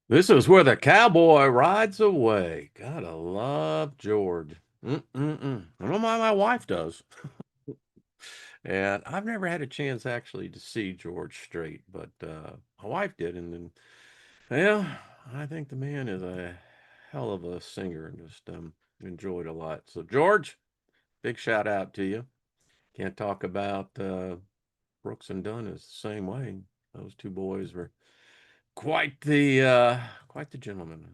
This is where the cowboy rides away. Gotta love George. I don't mind my wife does. And I've never had a chance actually to see George straight, but my wife did. And then, yeah, I think the man is a hell of a singer and just enjoyed a lot. So, George, big shout out to you. Can't talk about Brooks and Dunn is the same way. Those two boys were quite the gentleman.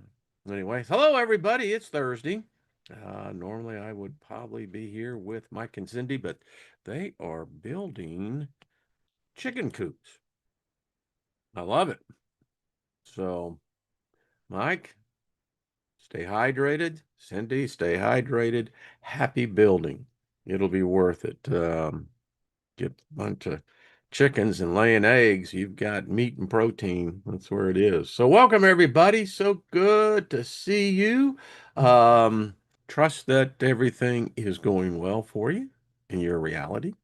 Anyway, hello everybody. It's Thursday. Normally I would probably be here with Mike and Cindy, but they are building chicken coops. I love it. So, Mike, stay hydrated. Cindy, stay hydrated. Happy building. It'll be worth it. Get a bunch of chickens and laying eggs. You've got meat and protein. That's where it is. So, welcome everybody. So good to see you. Trust that everything is going well for you in your reality.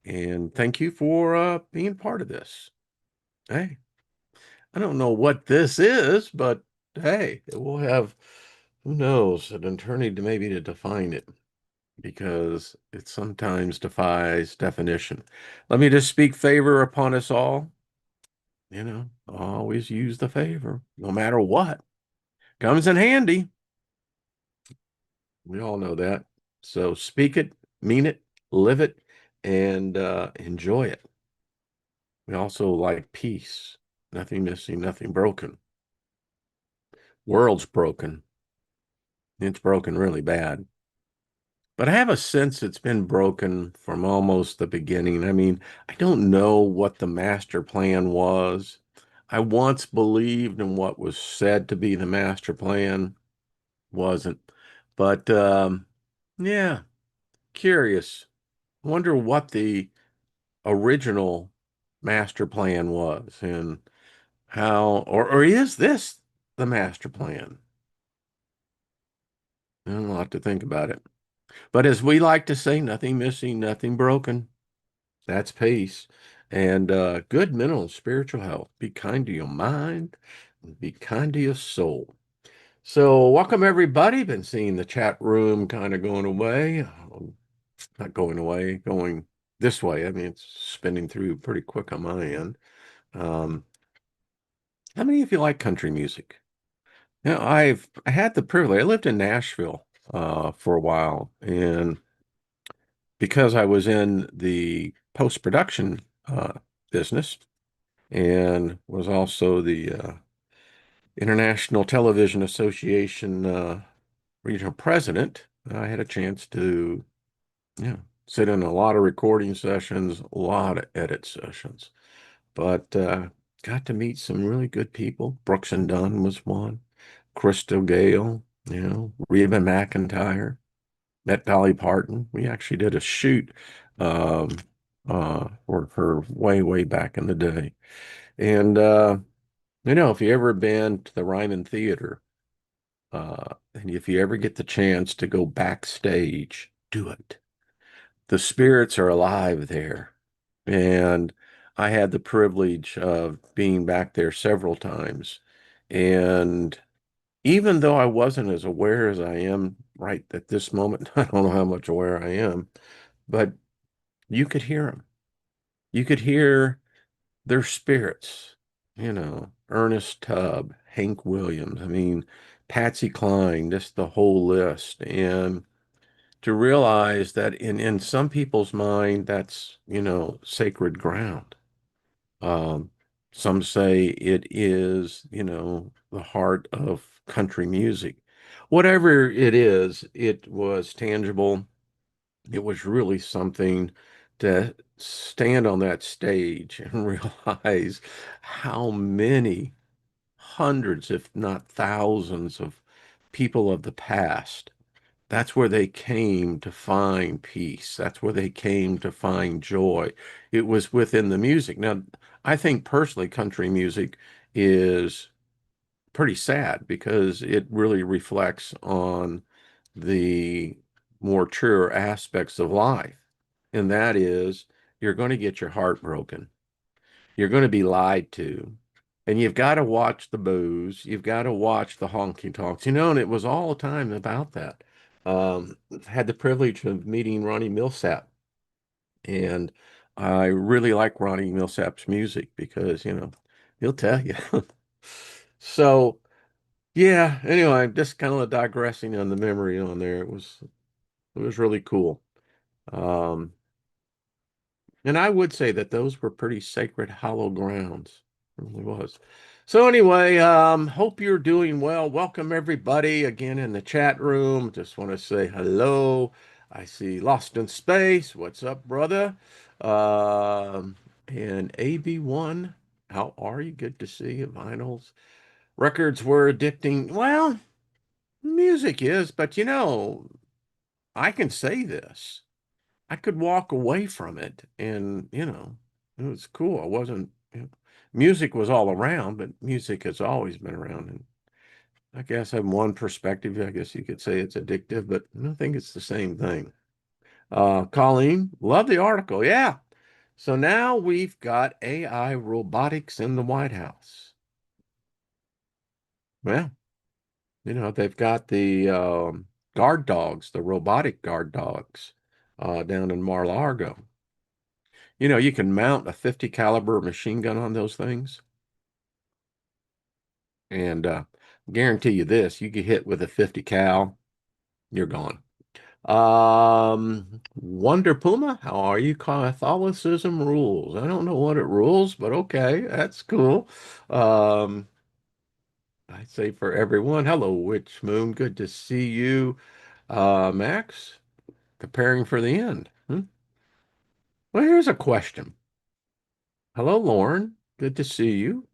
And thank you for being part of this. Hey, I don't know what this is, but hey, we'll have, who knows, an attorney to maybe to define it because it sometimes defies definition. Let me just speak favor upon us all. Always use the favor, no matter what. Comes in handy. We all know that. So speak it, mean it, live it, and enjoy it. We also like peace. Nothing missing, nothing broken. World's broken. It's broken really bad. But I have a sense it's been broken from almost the beginning. I mean, I don't know what the master plan was. I once believed in what was said to be the master plan, wasn't. But yeah, curious. Wonder what the original master plan was and how, or is this the master plan? A lot to think about it. But as we like to say, nothing missing, nothing broken. That's peace. And good mental and spiritual health. Be kind to your mind and be kind to your soul. So, welcome everybody. Been seeing the chat room kind of going away. Not going away, going this way. I mean, it's spinning through pretty quick on my end. Um, how many of you like country music? I had the privilege. I lived in Nashville for a while, and because I was in the post-production business and was also the International Television Association regional president, I had a chance to, yeah, sit in a lot of recording sessions, a lot of edit sessions, but got to meet some really good people. Brooks and Dunn was one, Crystal Gale, Reba McEntire. Met Dolly Parton. We actually did a shoot um, for her way, way back in the day. And if you ever been to the Ryman Theater, and if you ever get the chance to go backstage, do it. The spirits are alive there. And I had the privilege of being back there several times. And even though I wasn't as aware as I am right at this moment, I don't know how much aware I am, but you could hear them. You could hear their spirits, Ernest Tubb, Hank Williams, I mean, Patsy Cline, just the whole list. And to realize that in some people's mind, that's, sacred ground. Um, some say it is, the heart of country music. Whatever it is, it was tangible. It was really something to stand on that stage and realize how many hundreds, if not thousands, of people of the past, that's where they came to find peace. That's where they came to find joy. It was within the music. Now, I think personally, country music is pretty sad because it really reflects on the more truer aspects of life. And that is, you're going to get your heart broken. You're going to be lied to. And you've got to watch the booze. You've got to watch the honky tonks, and it was all the time about that. Had the privilege of meeting Ronnie Millsap, and I really like Ronnie Millsap's music because, he'll tell you. So, yeah, anyway, just kind of digressing on the memory on there. It was really cool. Um, And I would say that those were pretty sacred, hollow grounds. It really was. So anyway, hope you're doing well. Welcome everybody again in the chat room. Just want to say hello. I see Lost in Space. What's up, brother? Um, and AB1, how are you? Good to see you. Vinyls. Records were addicting. Well, music is, but I can say this. I could walk away from it and, it was cool. I wasn't, music was all around, but music has always been around. And I guess in one perspective, I guess you could say it's addictive, but I don't think it's the same thing. Colleen, love the article. Yeah. So now we've got AI robotics in the White House. Well, they've got the guard dogs, the robotic guard dogs down in Mar-a-Lago. You can mount a 50 caliber machine gun on those things. And guarantee you this, you get hit with a 50 cal, you're gone. Wonder Puma, how are you? Catholicism rules. I don't know what it rules, but okay, that's cool. Um, I'd say for everyone, hello, Witch Moon, good to see you. Max, preparing for the end. Well, here's a question. Hello, Lauren, good to see you.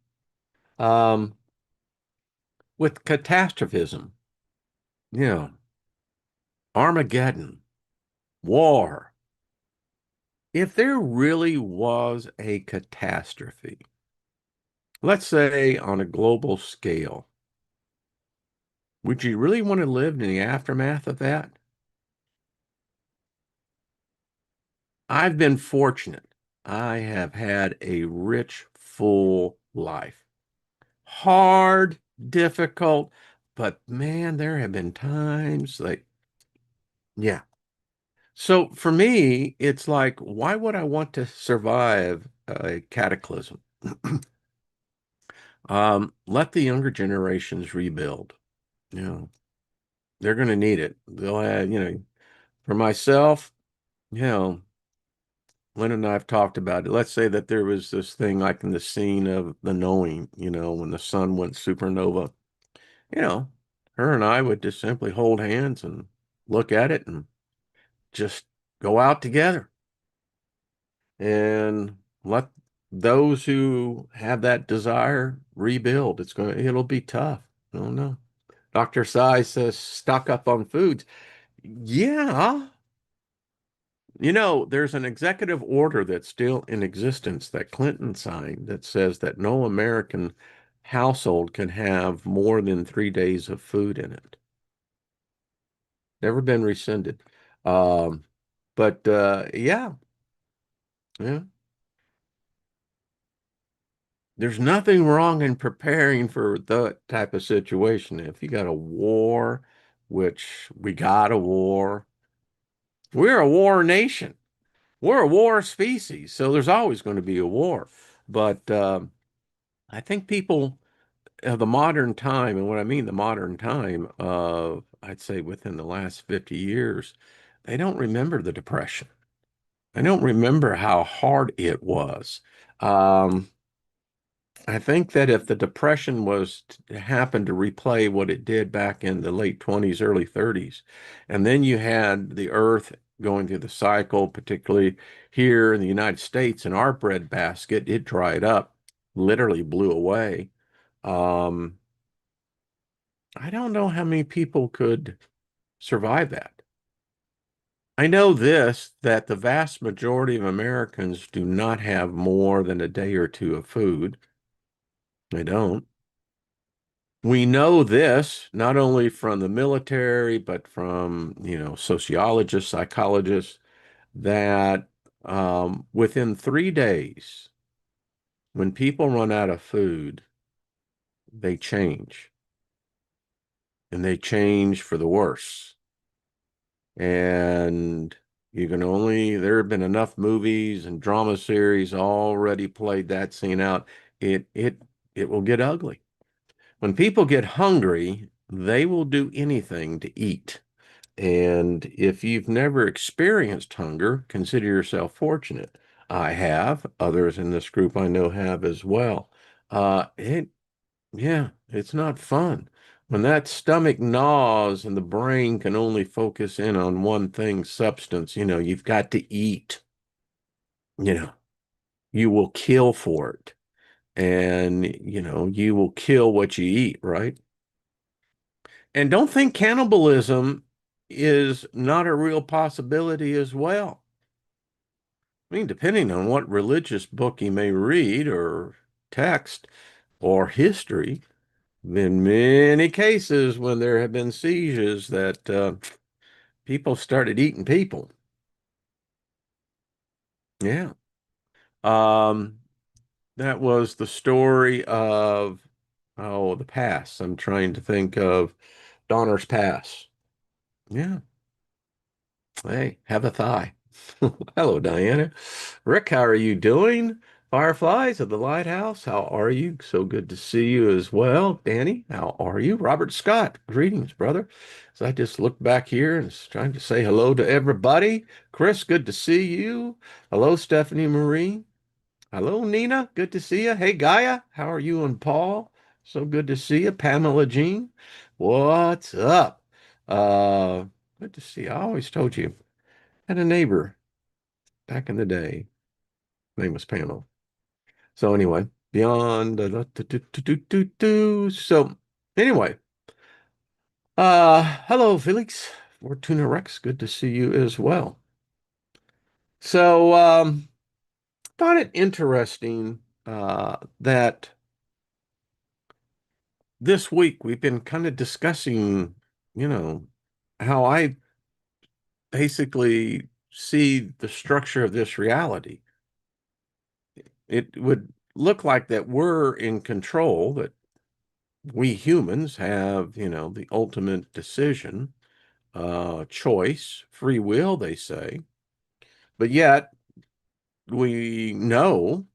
Um, with catastrophism, you know, Armageddon, war. If there really was a catastrophe, let's say on a global scale, would you really want to live in the aftermath of that? I've been fortunate. I have had a rich, full life. Hard, difficult, but man, there have been times like, yeah. So for me, it's like, why would I want to survive a cataclysm? Let the younger generations rebuild. You know, they're going to need it. They'll have, for myself, you know, Lynn and I have talked about it. Let's say that there was this thing like in the scene of The Knowing, when the sun went supernova, you know, her and I would just simply hold hands and look at it and just go out together and let those who have that desire rebuild. It'll be tough. I don't know. Dr. Sai says stock up on foods. Yeah. There's an executive order that's still in existence that Clinton signed that says that no American household can have more than 3 days of food in it. Never been rescinded. Um, but yeah, yeah. There's nothing wrong in preparing for that type of situation. If you got a war, which we got a war, we're a war nation. We're a war species, so there's always going to be a war. But I think people of the modern time, and what I mean the modern time of, I'd say within the last 50 years, they don't remember the Depression. They don't remember how hard it was. Um, I think that if the Depression was to happen to replay what it did back in the late 20s, early 30s, and then you had the earth going through the cycle, particularly here in the United States, in our breadbasket, it dried up, literally blew away. Um, I don't know how many people could survive that. I know this, that the vast majority of Americans do not have more than a day or two of food. They don't. We know this not only from the military, but from, sociologists, psychologists, that within 3 days, when people run out of food, they change, and they change for the worse. And you can only, there have been enough movies and drama series already played that scene out. It will get ugly. When people get hungry, they will do anything to eat. And if you've never experienced hunger, consider yourself fortunate. I have. Others in this group I know have as well. Yeah, it's not fun. When that stomach gnaws and the brain can only focus in on one thing, substance, you've got to eat, you know, you will kill for it. And, you will kill what you eat, right? And don't think cannibalism is not a real possibility as well. I mean, depending on what religious book you may read or text or history, been many cases when there have been sieges that people started eating people. Yeah. Um, that was the story of, the pass. I'm trying to think of Donner's Pass. Yeah. Hey, have a thigh. Hello, Diana. Rick, how are you doing? Fireflies of the Lighthouse, how are you? So good to see you as well. Danny, how are you? Robert Scott, greetings, brother. As I just look back here and trying to say hello to everybody. Chris, good to see you. Hello, Stephanie Marie. Hello, Nina. Good to see you. Hey, Gaia, how are you and Paul? So good to see you. Pamela Jean, what's up? Uh, Good to see you. I always told you. Had a neighbor back in the day. Name was Pamela. So anyway, beyond so anyway, hello Felix, Fortuna Rex, good to see you as well. So thought it interesting that this week we've been kind of discussing, you know, how I basically see the structure of this reality. It would look like that we're in control, that we humans have, the ultimate decision, choice, free will, they say. But yet we know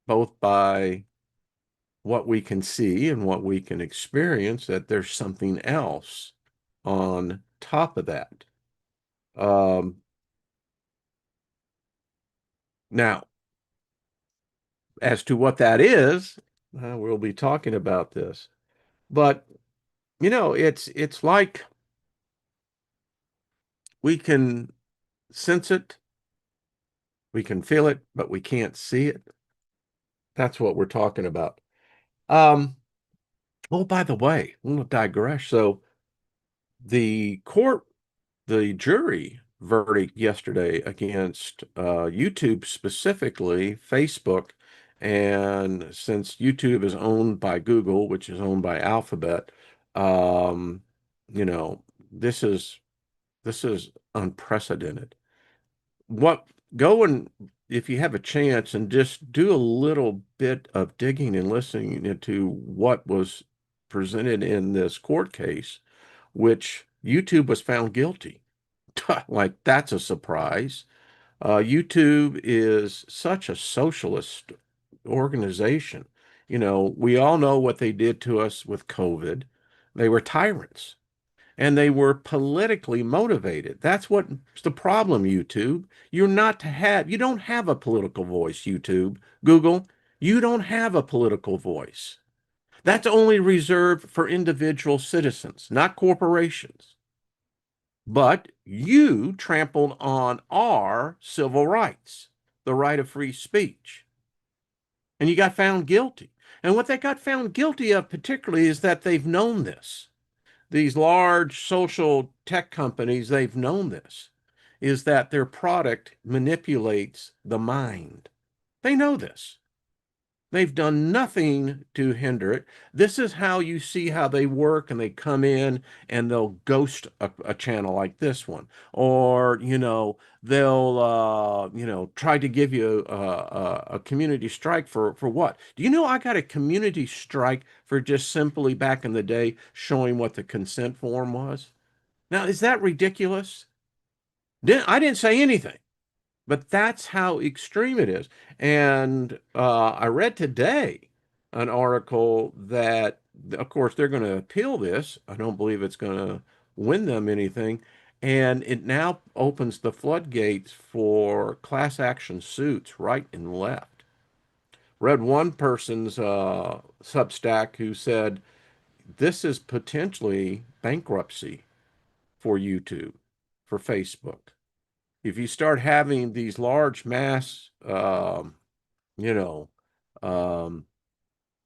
both by what we can see and what we can experience that there's something else on top of that. Um, Now, as to what that is, we'll be talking about this. But it's like we can sense it, we can feel it, but we can't see it. That's what we're talking about. Um, oh, by the way, I'm going to digress. So the court, the jury verdict yesterday against YouTube, specifically Facebook, and since YouTube is owned by Google, which is owned by Alphabet, um, you know, this is unprecedented. What Go and, if you have a chance, and just do a little bit of digging and listening into what was presented in this court case, which YouTube was found guilty. Like, that's a surprise. YouTube is such a socialist organization. We all know what they did to us with COVID. They were tyrants, and they were politically motivated. That's what's the problem, YouTube. You don't have a political voice, YouTube. Google, you don't have a political voice. That's only reserved for individual citizens, not corporations. But you trampled on our civil rights, the right of free speech, and you got found guilty. And what they got found guilty of particularly is that they've known this. These large social tech companies, they've known this, is that their product manipulates the mind. They know this. They've done nothing to hinder it. This is how you see how they work, and they come in and they'll ghost a channel like this one, or they'll try to give you a community strike for what? Do you know I got a community strike for just simply back in the day showing what the consent form was? Now, is that ridiculous? I didn't say anything. But that's how extreme it is. And I read today an article that, of course, they're going to appeal this. I don't believe it's going to win them anything. And it now opens the floodgates for class action suits right and left. Read one person's Substack who said this is potentially bankruptcy for YouTube, for Facebook. If you start having these large mass, you know, um,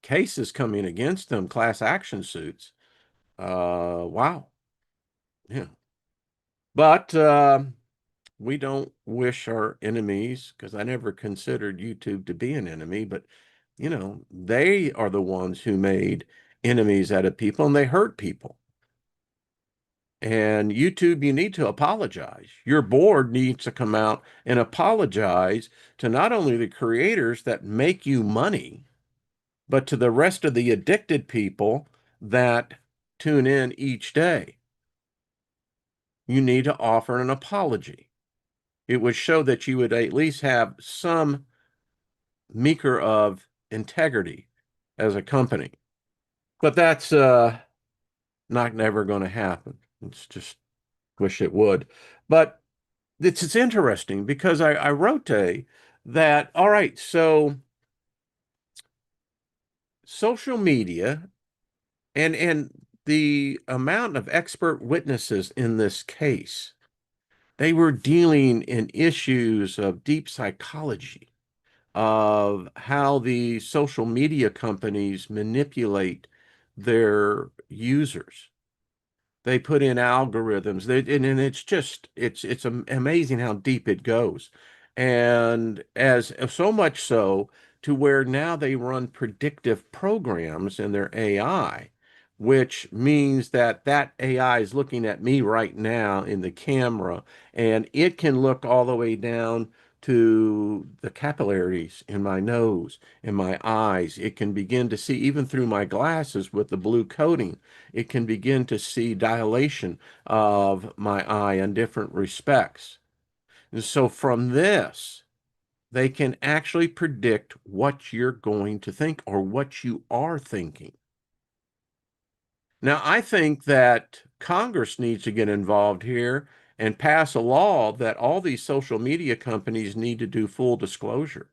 cases coming against them, class action suits, wow, yeah. But we don't wish our enemies, because I never considered YouTube to be an enemy, but they are the ones who made enemies out of people, and they hurt people. And YouTube, you need to apologize. Your board needs to come out and apologize to not only the creators that make you money, but to the rest of the addicted people that tune in each day. You need to offer an apology. It would show that you would at least have some meeker of integrity as a company. But that's not never going to happen. It's just wish it would. But it's interesting because I wrote that, all right, so social media and the amount of expert witnesses in this case, they were dealing in issues of deep psychology, of how the social media companies manipulate their users. They put in algorithms. And it's amazing how deep it goes. And as so much so to where now they run predictive programs in their AI, which means that that AI is looking at me right now in the camera, and it can look all the way down to the capillaries in my nose, in my eyes. It can begin to see even through my glasses with the blue coating. It can begin to see dilation of my eye in different respects. And so from this, they can actually predict what you're going to think or what you are thinking. Now, I think that Congress needs to get involved here and pass a law that all these social media companies need to do full disclosure.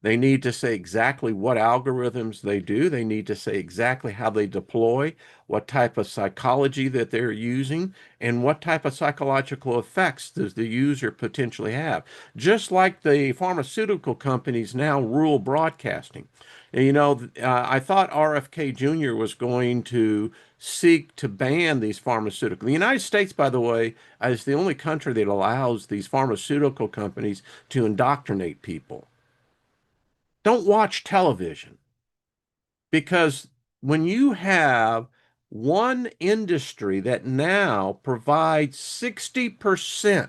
They need to say exactly what algorithms they do. They need to say exactly how they deploy, what type of psychology that they're using, and what type of psychological effects does the user potentially have. Just like the pharmaceutical companies now rule broadcasting. I thought RFK Jr. was going to seek to ban these pharmaceuticals. The United States, by the way, is the only country that allows these pharmaceutical companies to indoctrinate people. Don't watch television, because when you have one industry that now provides 60%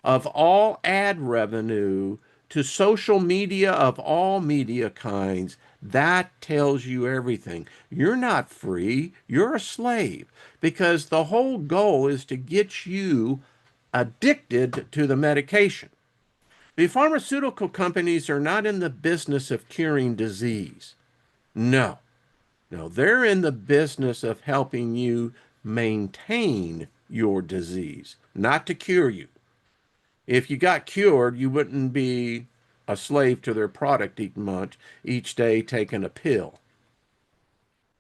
of all ad revenue to social media of all media kinds, that tells you everything. You're not free, you're a slave, because the whole goal is to get you addicted to the medication. The pharmaceutical companies are not in the business of curing disease. No, no, they're in the business of helping you maintain your disease, not to cure you. If you got cured, you wouldn't be a slave to their product each day taking a pill.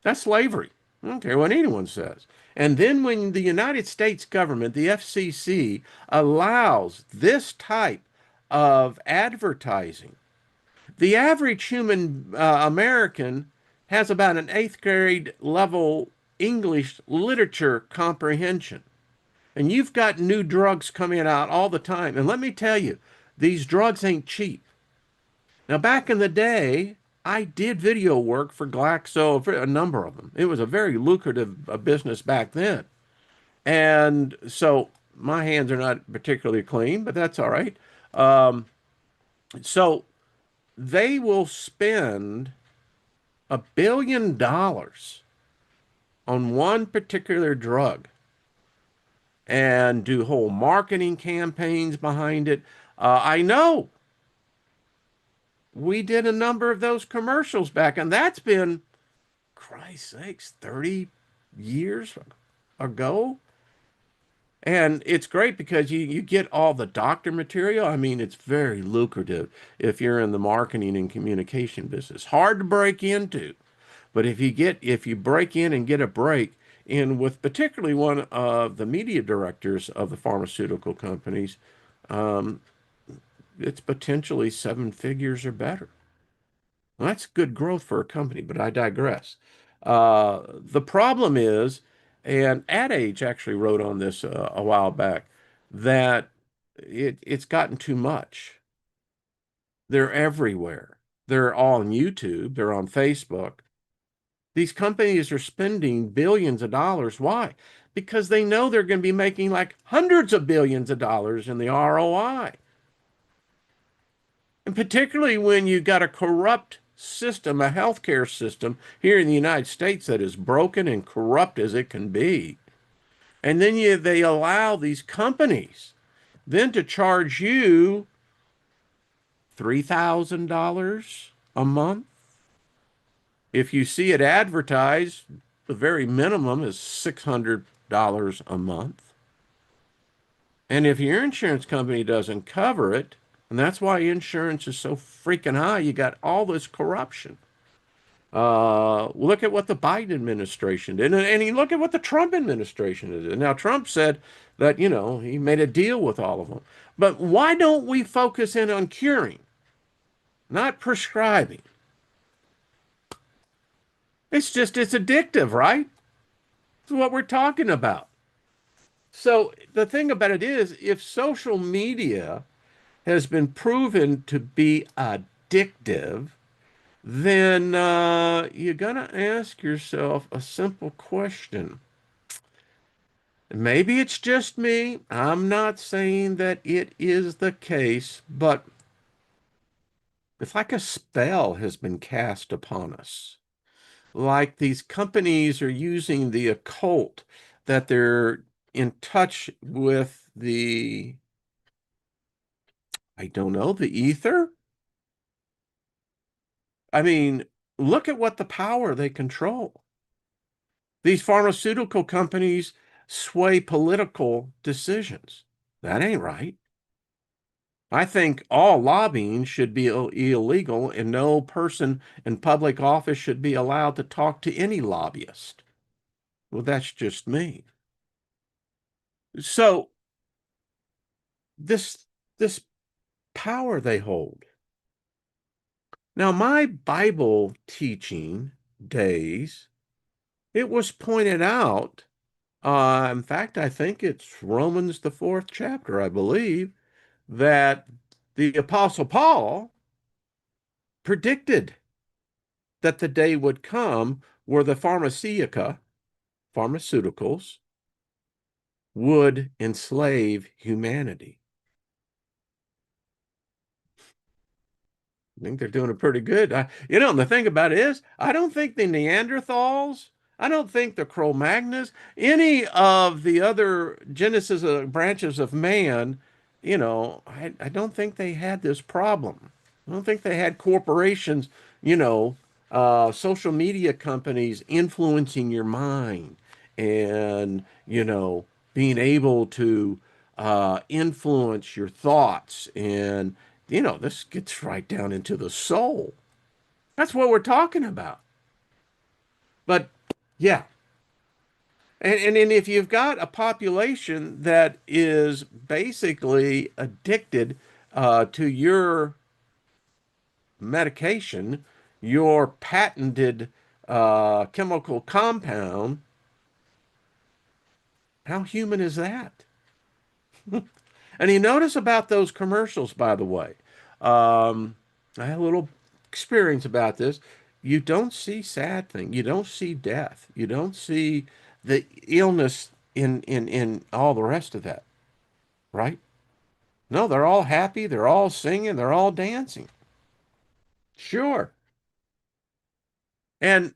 That's slavery. I don't care what anyone says. And then when the United States government, the FCC, allows this type of advertising, the average human American has about an eighth grade level English literature comprehension. And you've got new drugs coming out all the time. And let me tell you, these drugs ain't cheap. Now, back in the day, I did video work for Glaxo, for a number of them. It was a very lucrative business back then. And so my hands are not particularly clean, but that's all right. Um, so they will spend $1 billion on one particular drug and do whole marketing campaigns behind it. I know we did a number of those commercials back, and that's been, Christ's sakes, 30 years ago. And it's great because you get all the doctor material. I mean, it's very lucrative if you're in the marketing and communication business. Hard to break into, but if you break in and get a break in with particularly one of the media directors of the pharmaceutical companies, um, it's potentially 7 figures or better. Well, that's good growth for a company, but I digress. The problem is, and Ad Age actually wrote on this a while back, that it's gotten too much. They're everywhere. They're all on YouTube. They're on Facebook. These companies are spending billions of dollars. Why? Because they know they're going to be making like hundreds of billions of dollars in the ROI. And particularly when you got a corrupt system, a healthcare system here in the United States that is broken and corrupt as it can be. And then they allow these companies then to charge you $3,000 a month. If you see it advertised, the very minimum is $600 a month. And if your insurance company doesn't cover it, and that's why insurance is so freaking high, you got all this corruption. Look at what the Biden administration did, and you look at what the Trump administration did. Now, Trump said that, he made a deal with all of them. But why don't we focus in on curing, not prescribing? It's addictive, right? It's what we're talking about. So the thing about it is, if social media has been proven to be addictive, then you're going to ask yourself a simple question. Maybe it's just me. I'm not saying that it is the case, but it's like a spell has been cast upon us. Like these companies are using the occult, that they're in touch with I don't know, the ether. I mean, look at what the power they control. These pharmaceutical companies sway political decisions. That ain't right. I think all lobbying should be illegal, and no person in public office should be allowed to talk to any lobbyist. Well, that's just me. So this power they hold. Now, my Bible teaching days, it was pointed out. In fact, I think it's Romans the fourth chapter, I believe, that the Apostle Paul predicted that the day would come where the pharmaceuticals, would enslave humanity. I think they're doing it pretty good. And the thing about it is, I don't think the Neanderthals, I don't think the Cro-Magnons, any of the other Genesis branches of man, I don't think they had this problem. I don't think they had corporations, social media companies influencing your mind and, being able to influence your thoughts. And, this gets right down into the soul. That's what we're talking about. But yeah. And then if you've got a population that is basically addicted to your medication, your patented chemical compound, how human is that? And you notice about those commercials, by the way. I had a little experience about this, you don't see sad thing. You don't see death. You don't see the illness in all the rest of that, right? No, they're all happy. They're all singing. They're all dancing. Sure. And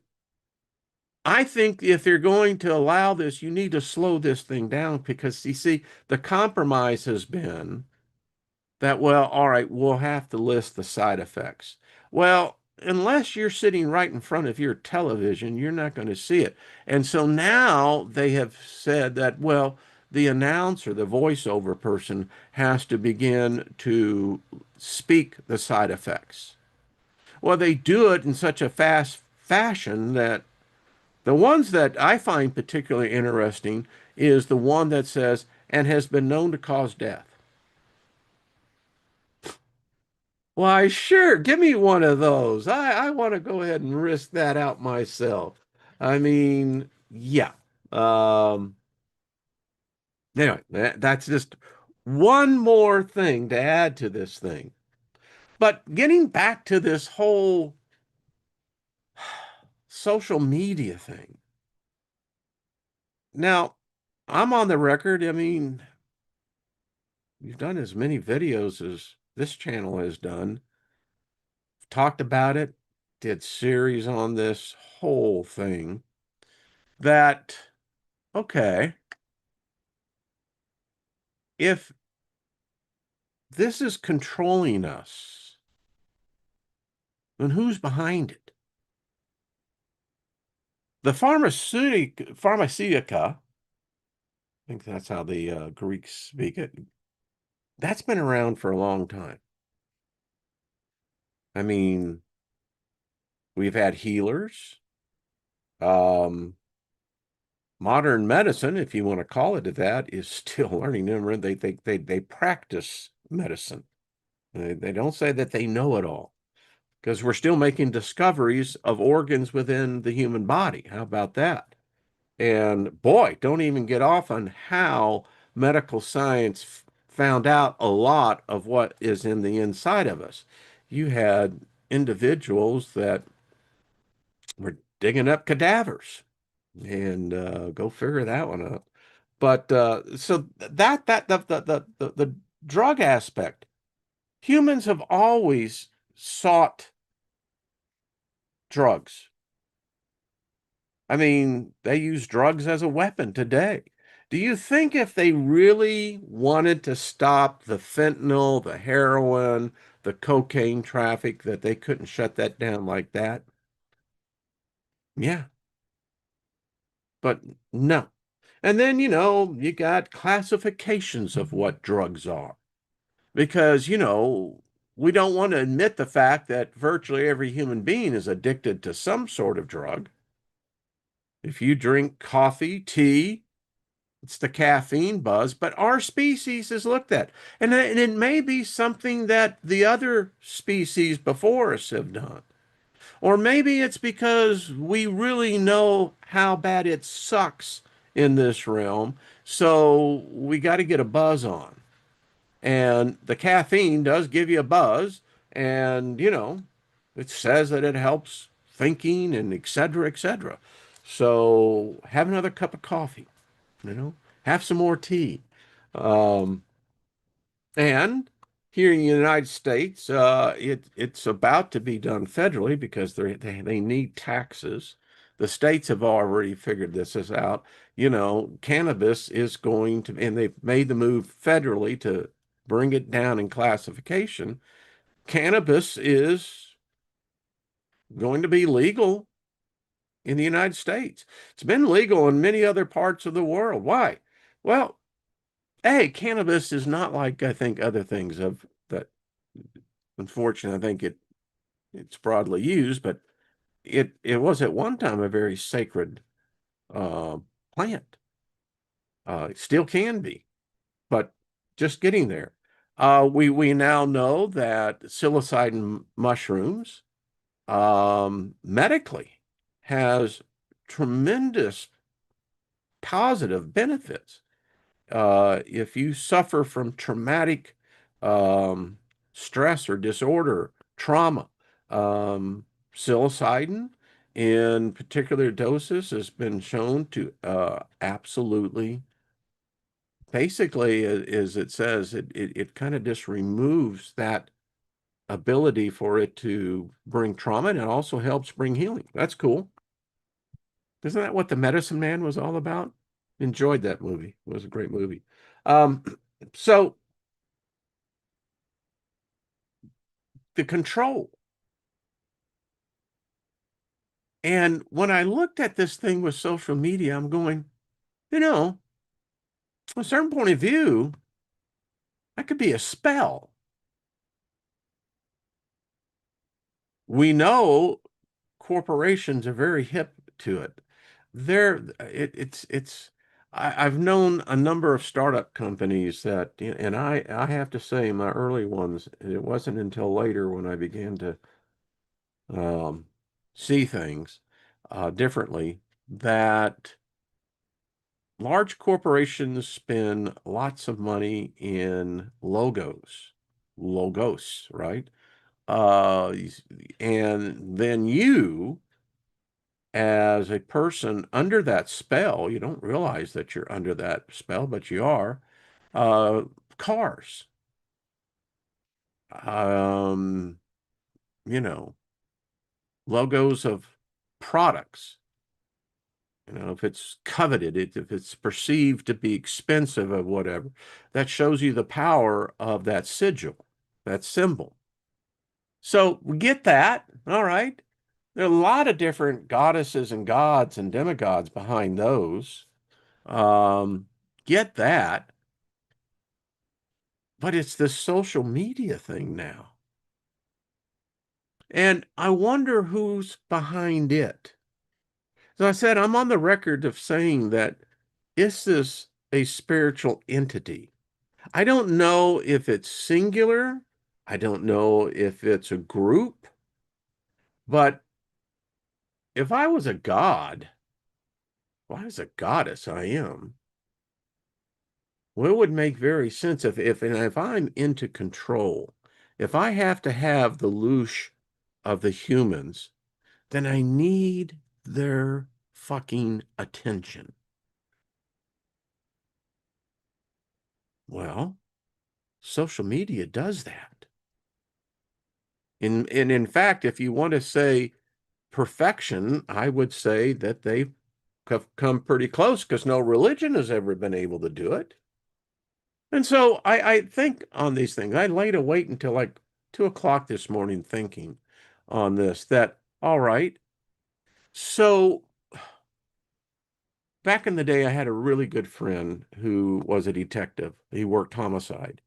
I think if they're going to allow this, you need to slow this thing down because you see, the compromise has been that, well, all right, we'll have to list the side effects. Well, unless you're sitting right in front of your television, you're not going to see it. And so now they have said that, well, the announcer, the voiceover person, has to begin to speak the side effects. Well, they do it in such a fast fashion that the ones that I find particularly interesting is the one that says, and has been known to cause death. Why, sure, give me one of those. I want to go ahead and risk that out myself. I mean, yeah. Um, anyway, that's just one more thing to add to this thing. But getting back to this whole social media thing. Now, I'm on the record. I mean, you've done as many videos as this channel has done, talked about it, did series on this whole thing. That, okay, if this is controlling us, then who's behind it? The Pharmaceutica, I think that's how the Greeks speak it, that's been around for a long time. I mean, we've had healers, um, modern medicine, if you want to call it that, is still learning. They practice medicine. They don't say that they know it all because we're still making discoveries of organs within the human body. How about that? And boy, don't even get off on how medical science found out a lot of what is in the inside of us. You had individuals that were digging up cadavers, and go figure that one out. But so the drug aspect, humans have always sought drugs. I mean, they use drugs as a weapon today. Do you think if they really wanted to stop the fentanyl, the heroin, the cocaine traffic, that they couldn't shut that down like that? Yeah, but no. And then, you got classifications of what drugs are because, we don't want to admit the fact that virtually every human being is addicted to some sort of drug. If you drink coffee, tea, it's the caffeine buzz, but our species is looked at. And it may be something that the other species before us have done. Or maybe it's because we really know how bad it sucks in this realm. So we got to get a buzz on. And the caffeine does give you a buzz. And, it says that it helps thinking and et cetera, et cetera. So have another cup of coffee, have some more tea. Um, and here in the United States, it's about to be done federally because they need taxes. The states have already figured this is out. Cannabis is going to, and they've made the move federally to bring it down in classification. Cannabis is going to be legal in the United States. It's been legal in many other parts of the world. Why? Well, hey, cannabis is not like I think other things of that. Unfortunately, I think it's broadly used, but it was at one time a very sacred uh, plant. It still can be, but just getting there. We now know that psilocybin mushrooms medically has tremendous positive benefits. If you suffer from traumatic um, stress or disorder, trauma, Psilocybin in particular doses has been shown to absolutely, basically, as it says, it kind of just removes that ability for it to bring trauma, and it also helps bring healing. That's cool. Isn't that what The Medicine Man was all about? Enjoyed that movie. It was a great movie. Um, so the control. And when I looked at this thing with social media, I'm going, you know, from a certain point of view, that could be a spell. We know corporations are very hip to it. I've known a number of startup companies that, and I have to say, my early ones, it wasn't until later when I began to um, see things differently, that large corporations spend lots of money in logos, right? Uh, and then you, as a person under that spell, you don't realize that you're under that spell, but you are. Uh, Cars, um, you know, logos of products. If it's coveted, if it's perceived to be expensive or whatever, that shows you the power of that sigil, that symbol. So we get that. All right. There are a lot of different goddesses and gods and demigods behind those. Um, get that. But it's this social media thing now. And I wonder who's behind it. As I said, I'm on the record of saying that, is this a spiritual entity? I don't know if it's singular. I don't know if it's a group. But if I was a god, well, I was a goddess, I am. Well, it would make very sense if I'm into control, if I have to have the loosh of the humans, then I need their fucking attention. Well, social media does that. And in fact, if you want to say perfection, I would say that they've come pretty close because no religion has ever been able to do it. And so I think on these things. I laid awake until like 2 o'clock this morning thinking on this, that, all right, so back in the day, I had a really good friend who was a detective. He worked homicide.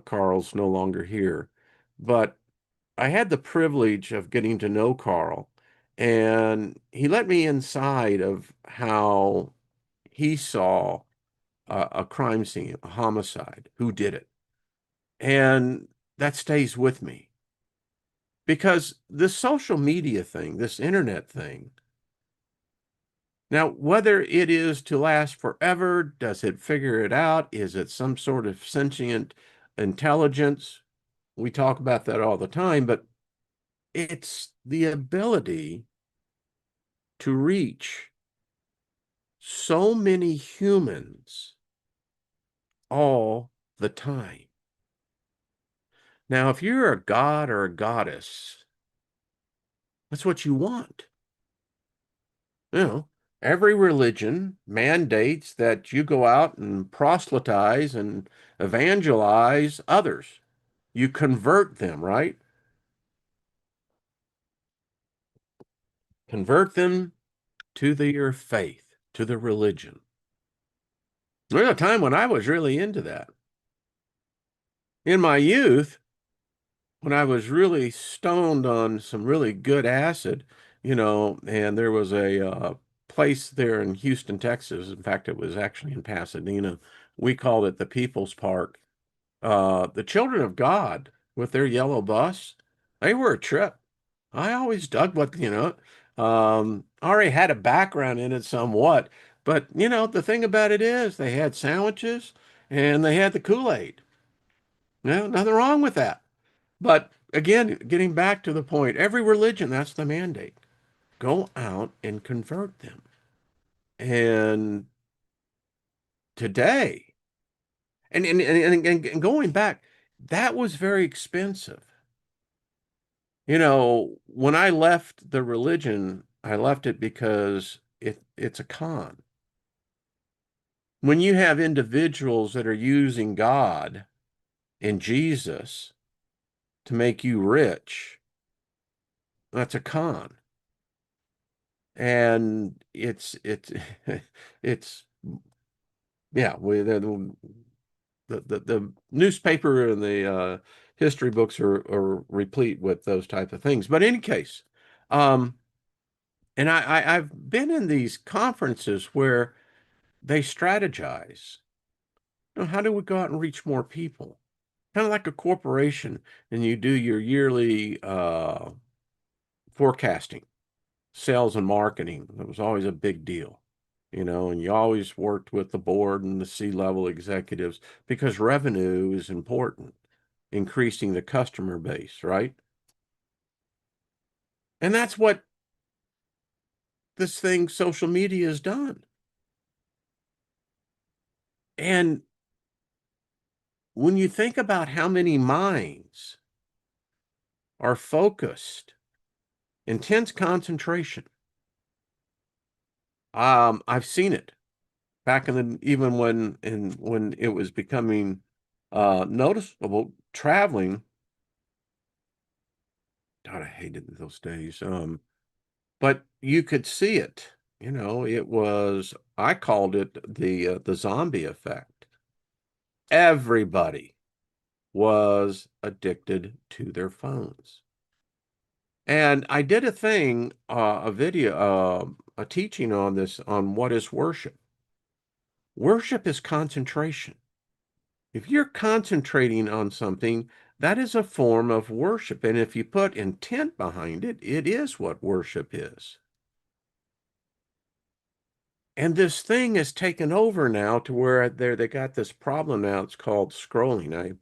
Carl's no longer here. But I had the privilege of getting to know Carl, and he let me inside of how he saw a crime scene, a homicide, who did it. And that stays with me because this social media thing, this internet thing, now, whether it is to last forever, does it figure it out? Is it some sort of sentient intelligence? We talk about that all the time, but it's the ability to reach so many humans all the time. Now, if you're a god or a goddess, that's what you want. You know, every religion mandates that you go out and proselytize and evangelize others. You convert them, right? Convert them to your faith, to the religion. There's a time when I was really into that. In my youth, when I was really stoned on some really good acid, and there was a place there in Houston, Texas. In fact, it was actually in Pasadena. We called it the People's Park. The Children of God with their yellow bus, they were a trip. I always dug already had a background in it somewhat, but the thing about it is they had sandwiches and they had the Kool-Aid. Nothing wrong with that. But again, getting back to the point, every religion, that's the mandate. Go out and convert them. And today, and going back, that was very expensive. You know, when I left the religion, I left it because it's a con. When you have individuals that are using God and Jesus to make you rich, that's a con. And it's it's yeah, the newspaper and the history books are replete with those type of things. But in any case, um, and I've been in these conferences where they strategize. You know, how do we go out and reach more people? Kind of like a corporation, and you do your yearly forecasting, sales and marketing. That was always a big deal, you know, and you always worked with the board and the C-level executives because revenue is important, increasing the customer base, right? And that's what this thing, social media, has done. And when you think about how many minds are focused, intense concentration, I've seen it back in the even when it was becoming noticeable traveling. God, I hated those days. But you could see it. You know, it was, I called it the zombie effect. Everybody was addicted to their phones. And I did a thing, a video, a teaching on this, on what is worship. Worship is concentration. If you're concentrating on something, that is a form of worship. And if you put intent behind it, it is what worship is. And this thing is taken over now to where they got this problem now. It's called scrolling.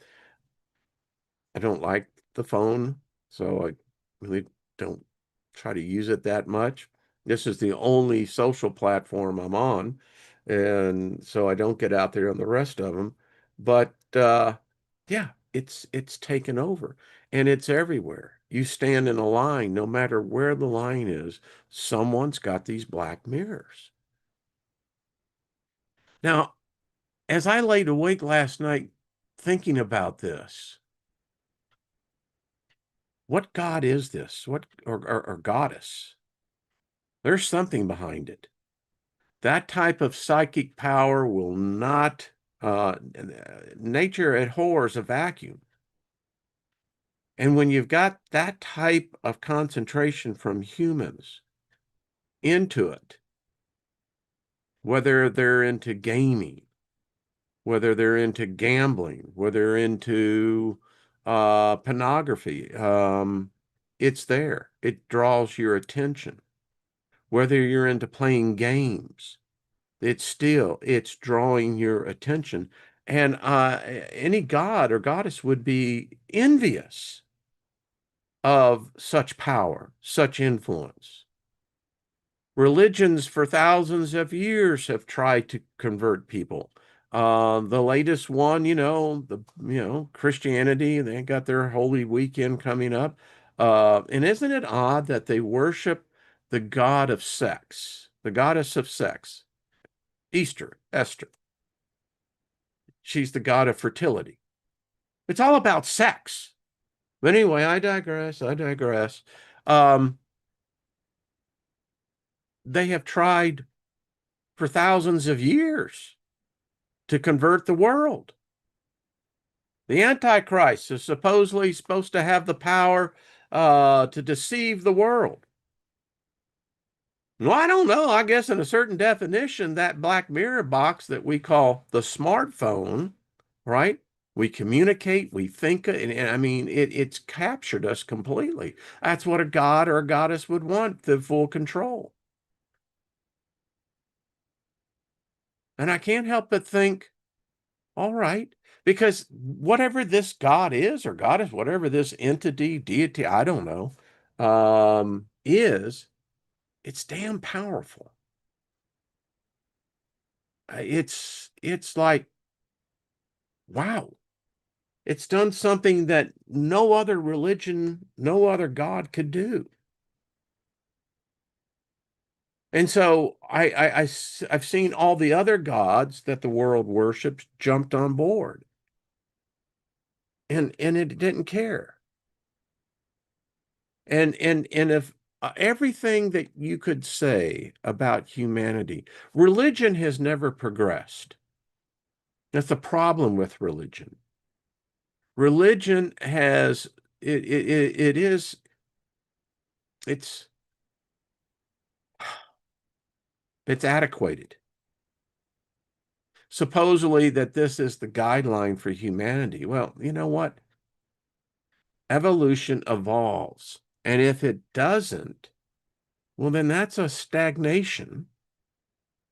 I don't like the phone, so I really don't try to use it that much. This is the only social platform I'm on, and so I don't get out there on the rest of them. But yeah, it's taken over, and it's everywhere. You stand in a line, no matter where the line is, someone's got these black mirrors. Now, as I laid awake last night thinking about this, what God is this? What or goddess? There's something behind it. That type of psychic power will not, nature abhors a vacuum. And when you've got that type of concentration from humans into it, whether they're into gaming, whether they're into gambling, whether they're into pornography, it's there. It draws your attention. Whether you're into playing games, it's drawing your attention. And any god or goddess would be envious of such power, such influence. Religions for thousands of years have tried to convert people. The latest one, Christianity, they got their Holy Weekend coming up. And isn't it odd that they worship the god of sex, the goddess of sex, Esther. She's the god of fertility. It's all about sex. But anyway, I digress. I digress. Um, they have tried for thousands of years to convert the world. The Antichrist is supposedly supposed to have the power to deceive the world. Well, I don't know. I guess in a certain definition, that black mirror box that we call the smartphone, right? We communicate, we think, and I mean, it's captured us completely. That's what a god or a goddess would want, the full control. And I can't help but think, all right, Because whatever this God is, or goddess, whatever this entity, deity, I don't know, it's damn powerful. It's like, wow. It's done something that no other religion, no other God could do. And so I've seen all the other gods that the world worships jumped on board, and it didn't care. And if everything that you could say about humanity, religion has never progressed. That's the problem with religion. Religion has it is it's it's adequated. Supposedly that this is the guideline for humanity. Well, you know what? Evolution evolves. And if it doesn't, well, then that's a stagnation.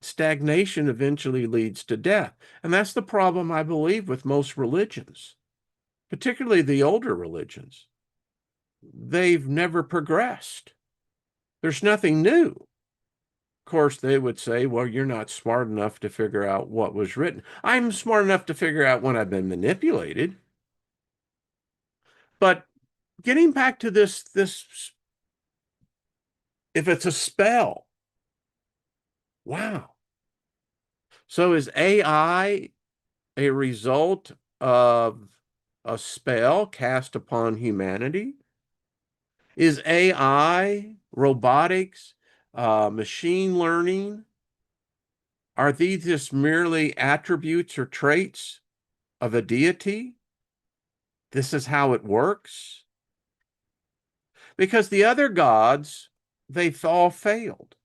Stagnation eventually leads to death. And that's the problem, I believe, with most religions, particularly the older religions. They've never progressed. There's nothing new. Of course, they would say, well, you're not smart enough to figure out what was written. I'm smart enough to figure out when I've been manipulated. But getting back to this, if it's a spell, wow. So is AI a result of a spell cast upon humanity? Is AI, robotics, machine learning, are these just merely attributes or traits of a deity? This is how it works? Because the other gods, they've all failed.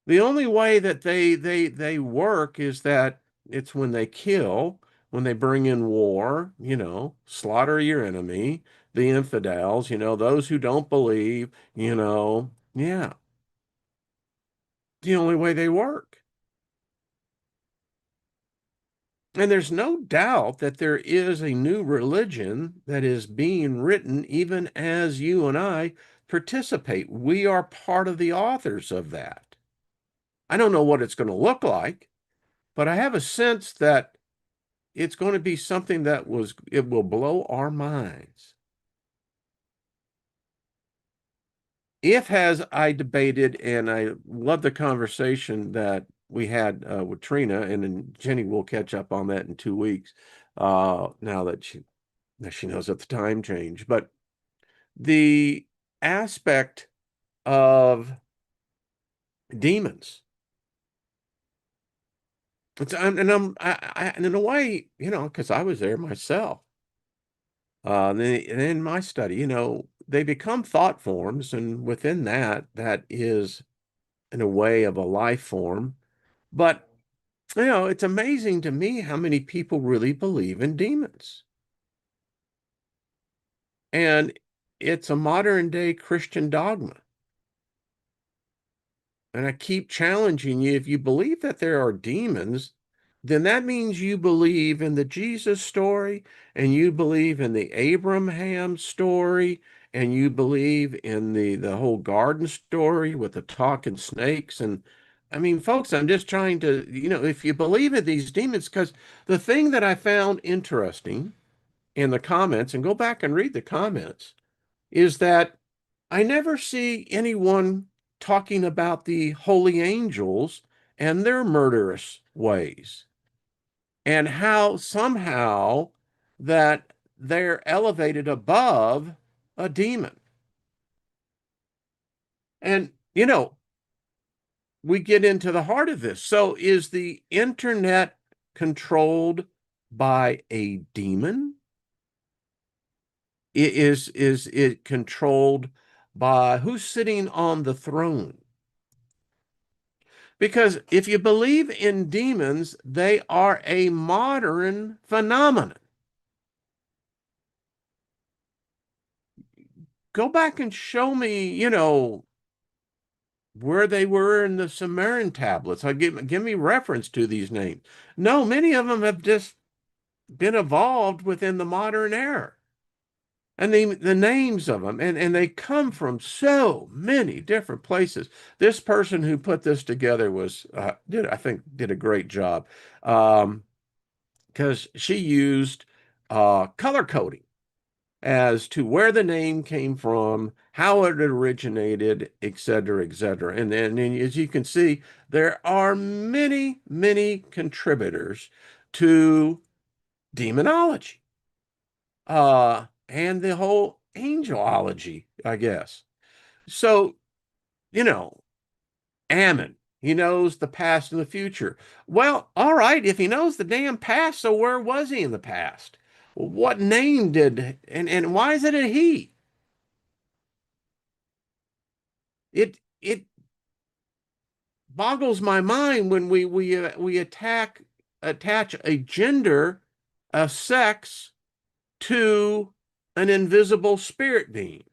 The only way that they work is that it's when they kill, when they bring in war, slaughter your enemy, the infidels, those who don't believe, yeah, the only way they work. And there's no doubt that there is a new religion that is being written even as you and I participate. We are part of the authors of that. I don't know what it's going to look like, but I have a sense that it's going to be something it will blow our minds. If, as I debated, and I love the conversation that we had with Trina, and then Jenny will catch up on that in 2 weeks, now that she knows that the time change. But the aspect of demons, and in a way, because I was there myself. In my study, they become thought forms, and within that is, in a way, of a life form. But, it's amazing to me how many people really believe in demons. And it's a modern day Christian dogma. And I keep challenging you, if you believe that there are demons, then that means you believe in the Jesus story, and you believe in the Abraham story, and you believe in the whole garden story with the talking snakes. And I mean, folks, I'm just trying to, if you believe in these demons, because the thing that I found interesting in the comments, and go back and read the comments, is that I never see anyone talking about the holy angels and their murderous ways, and how somehow that they're elevated above a demon. And, we get into the heart of this. So is the internet controlled by a demon? Is it controlled by who's sitting on the throne? Because if you believe in demons, they are a modern phenomenon. Go back and show me, where they were in the Sumerian tablets. Give me reference to these names. No, many of them have just been evolved within the modern era. And the names of them, and they come from so many different places. This person who put this together was I think did a great job, because she used color coding as to where the name came from, how it originated, et cetera, et cetera. And then, and as you can see, there are many, many contributors to demonology, and the whole angelology, I guess. So, you know, Ammon, he knows the past and the future. Well, all right, if he knows the damn past, so where was he in the past? What name did, and why is it a he? It boggles my mind when we attach a gender, a sex to an invisible spirit being,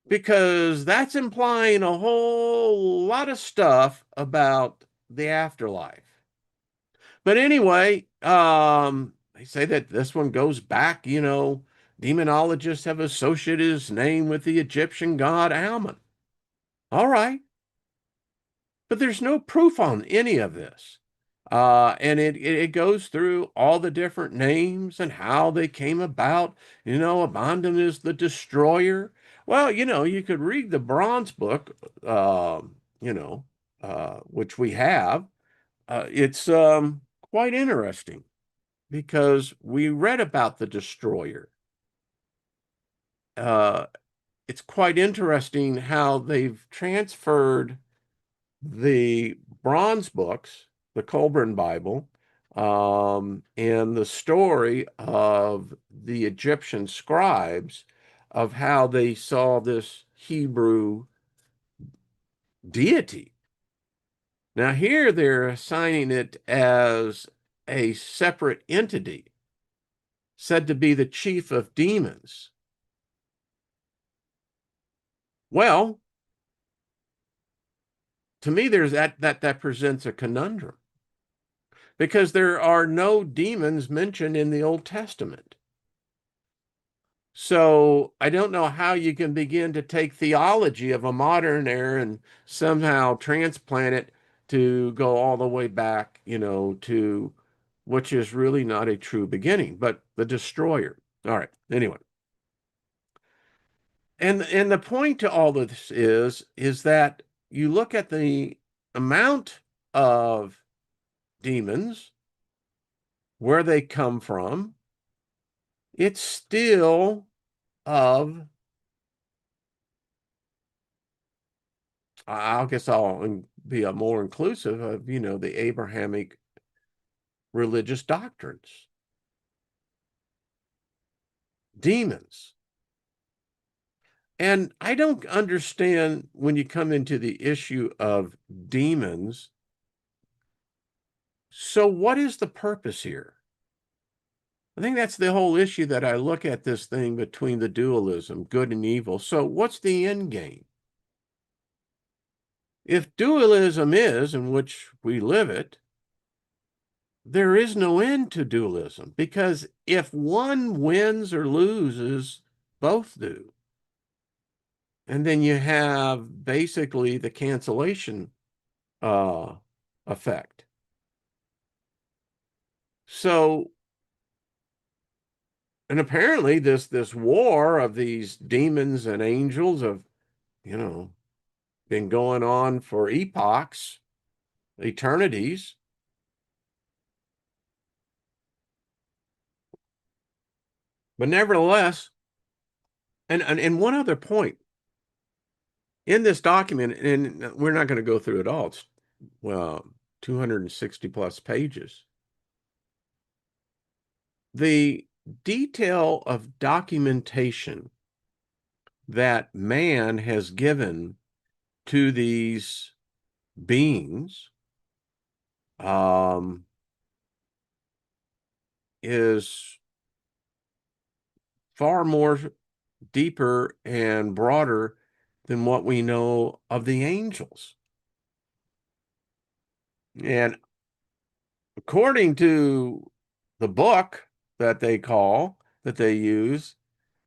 because that's implying a whole lot of stuff about the afterlife. But anyway, they say that this one goes back, demonologists have associated his name with the Egyptian god Ammon. All right, but there's no proof on any of this. And it goes through all the different names and how they came about. Abandon is the destroyer. Well, you could read the Bronze Book, which we have. It's quite interesting because we read about the destroyer. Uh, it's quite interesting how they've transferred the bronze books, the Colburn Bible, and the story of the Egyptian scribes, of how they saw this Hebrew deity. Now, here they're assigning it as a separate entity, said to be the chief of demons. Well, to me, there's that presents a conundrum, because there are no demons mentioned in the Old Testament. So I don't know how you can begin to take theology of a modern era and somehow transplant it to go all the way back, to which is really not a true beginning, but the destroyer. All right. Anyway, and the point to all of this is that you look at the amount of demons, where they come from, it's still of, I guess I'll be a more inclusive of, the Abrahamic religious doctrines. Demons. And I don't understand when you come into the issue of demons. So what is the purpose here? I think that's the whole issue that I look at this thing between the dualism, good and evil. So what's the end game? If dualism is, in which we live it, there is no end to dualism, because if one wins or loses, both do. And then you have basically the cancellation uh, effect. So, and apparently this war of these demons and angels have, you know, been going on for epochs, eternities. But nevertheless, and one other point in this document, and we're not going to go through it all. It's, well, 260 plus pages. The detail of documentation that man has given to these beings um, is far more deeper and broader than what we know of the angels. And according to the book that they use,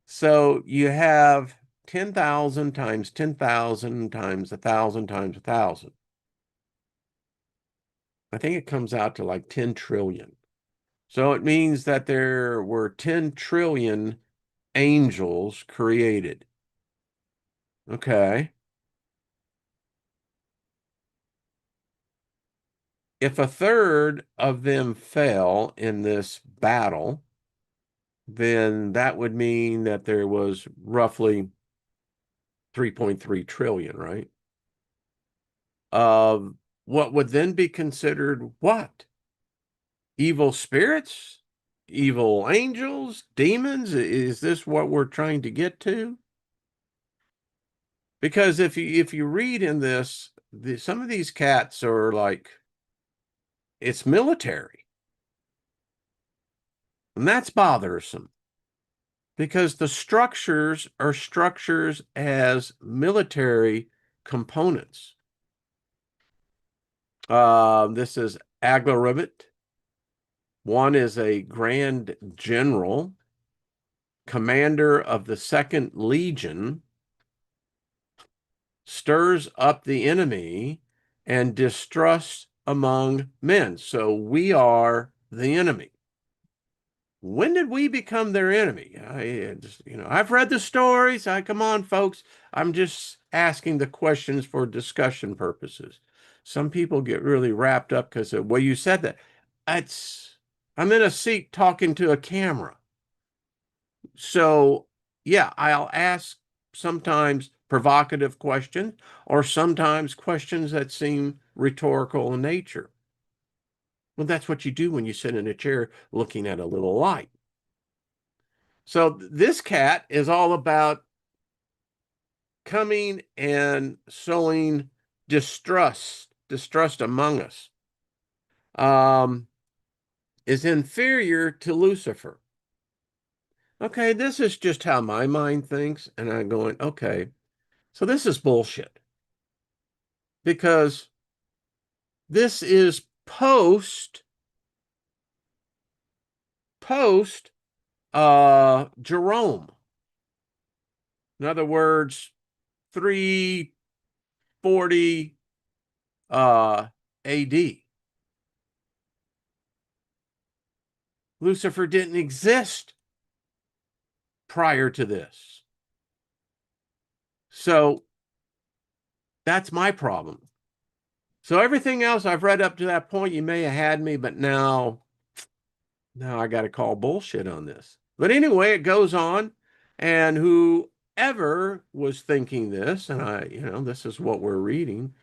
so you have 10,000 times 10,000 times 1,000 times 1,000. I think it comes out to like 10 trillion. So it means that there were 10 trillion angels created. Okay. If a third of them fell in this battle, then that would mean that there was roughly 3.3 trillion, right? Of what would then be considered what? Evil spirits? Evil angels? Demons? Is this what we're trying to get to? Because if you read in this, some of these cats are like, it's military. And that's bothersome because the structures are structures as military components. This is Aglaribit. One is a grand general, commander of the Second Legion, stirs up the enemy and distrust among men. So we are the enemy. When did we become their enemy? I've read the stories. Come on, folks. I'm just asking the questions for discussion purposes. Some people get really wrapped up because of, well, you said that. It's, I'm in a seat talking to a camera. So, yeah, I'll ask sometimes provocative questions or sometimes questions that seem rhetorical in nature. Well, that's what you do when you sit in a chair looking at a little light. So this cat is all about coming and sowing distrust among us. Um, is inferior to Lucifer. Okay, this is just how my mind thinks, and I'm going, okay, so this is bullshit because this is post Jerome. In other words, 340 AD. Lucifer didn't exist prior to this. So that's my problem. So everything else I've read up to that point, you may have had me, but now I got to call bullshit on this. But anyway, it goes on, and whoever was thinking this, and this is what we're reading.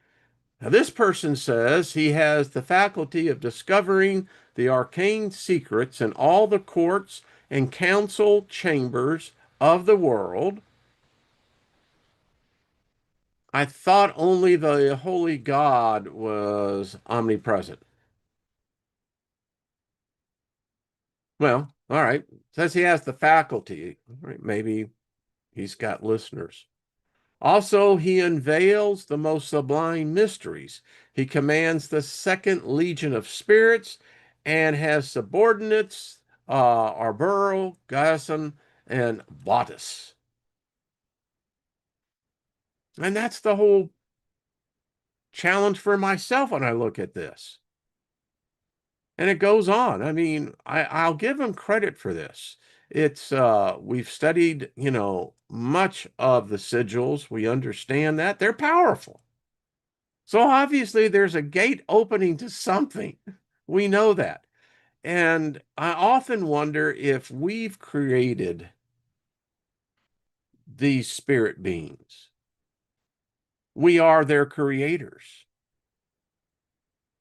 Now, this person says he has the faculty of discovering the arcane secrets in all the courts and council chambers of the world. I thought only the holy God was omnipresent. Well, all right. Says he has the faculty. All right, maybe he's got listeners. Also, he unveils the most sublime mysteries. He commands the second legion of spirits and has subordinates, Arburo, Gaeson, and Vatus. And that's the whole challenge for myself when I look at this. And it goes on. I mean, I'll give him credit for this. It's we've studied, much of the sigils. We understand that they're powerful. So obviously there's a gate opening to something. We know that. And I often wonder if we've created these spirit beings. We are their creators.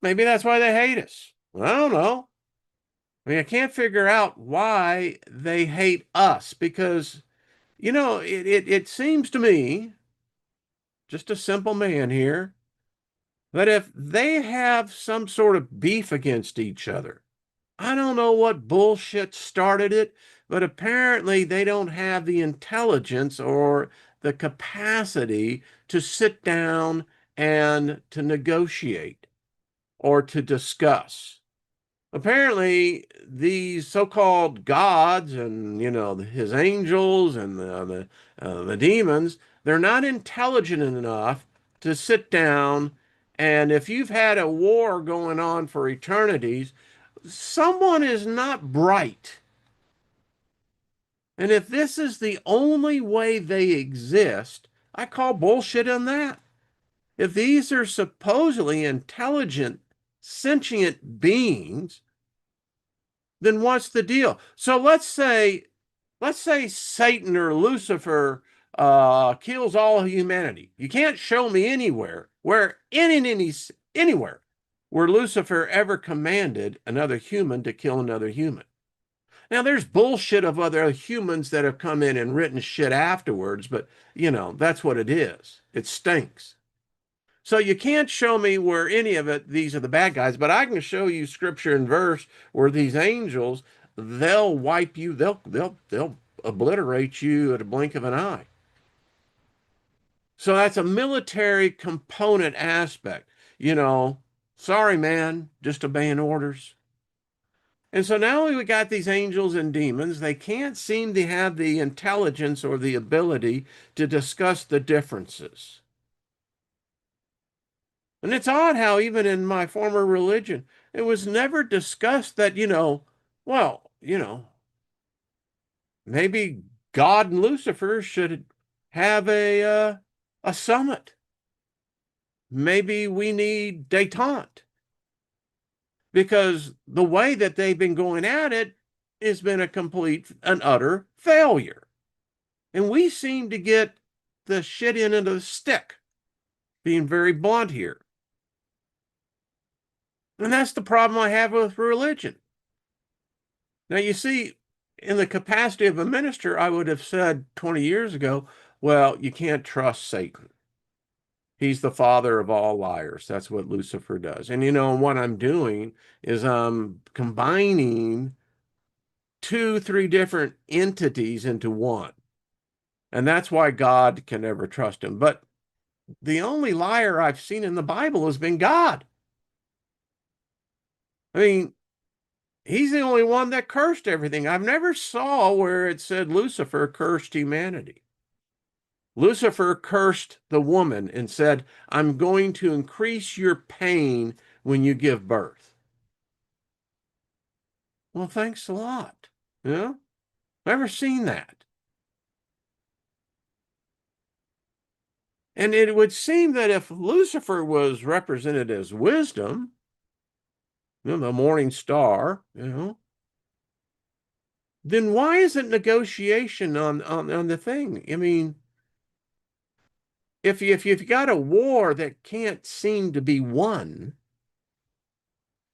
Maybe that's why they hate us. I don't know. I mean, I can't figure out why they hate us because, it seems to me, just a simple man here, that if they have some sort of beef against each other, I don't know what bullshit started it, but apparently they don't have the intelligence or the capacity to sit down and to negotiate or to discuss. Apparently these so-called gods and his angels and the demons, they're not intelligent enough to sit down, and if you've had a war going on for eternities, someone is not bright. And if this is the only way they exist, I call bullshit on that. If these are supposedly intelligent, sentient beings, then what's the deal? So let's say Satan or Lucifer kills all of humanity. You can't show me anywhere where Lucifer ever commanded another human to kill another human. Now there's bullshit of other humans that have come in and written shit afterwards, but that's what it is. It stinks. So you can't show me where any of it, these are the bad guys, but I can show you scripture and verse where these angels, they'll wipe you, they'll obliterate you at a blink of an eye. So that's a military component aspect. You know, sorry, man, just obeying orders. And so now we got these angels and demons. They can't seem to have the intelligence or the ability to discuss the differences. And it's odd how even in my former religion, it was never discussed that, well, maybe God and Lucifer should have a summit. Maybe we need détente because the way that they've been going at it has been a complete and utter failure. And we seem to get the shit end of the stick, being very blunt here. And that's the problem I have with religion. Now, you see, in the capacity of a minister, I would have said 20 years ago, well, you can't trust Satan. He's the father of all liars. That's what Lucifer does. And what I'm doing is I'm combining two, three different entities into one. And that's why God can never trust him. But the only liar I've seen in the Bible has been God. I mean, he's the only one that cursed everything. I've never saw where it said Lucifer cursed humanity. Lucifer cursed the woman and said, I'm going to increase your pain when you give birth. Well, thanks a lot. Never seen that. And it would seem that if Lucifer was represented as wisdom, the morning star, then why isn't negotiation on the thing? I mean, if you've got a war that can't seem to be won,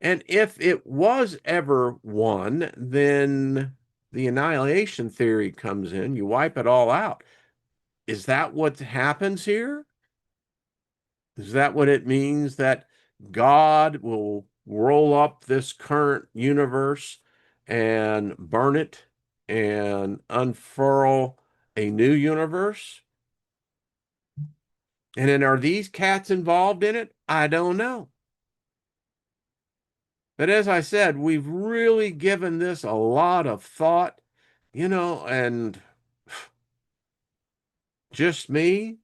and if it was ever won, then the annihilation theory comes in. You wipe it all out. Is that what happens here? Is that what it means that God will roll up this current universe and burn it and unfurl a new universe? And then are these cats involved in it? I don't know. But as I said, we've really given this a lot of thought, and just me,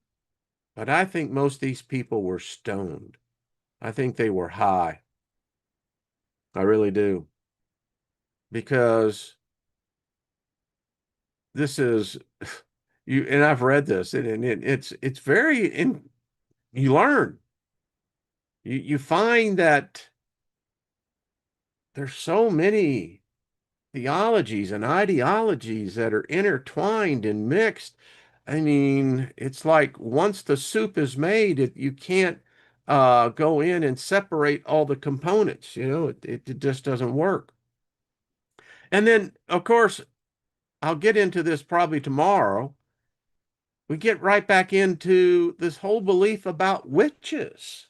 but I think most of these people were stoned. I think they were high. I really do. Because this is you, and I've read this, and it's very you learn. You find that there's so many theologies and ideologies that are intertwined and mixed. I mean, it's like once the soup is made, you can't go in and separate all the components. It just doesn't work. And then, of course, I'll get into this probably tomorrow. We get right back into this whole belief about witches,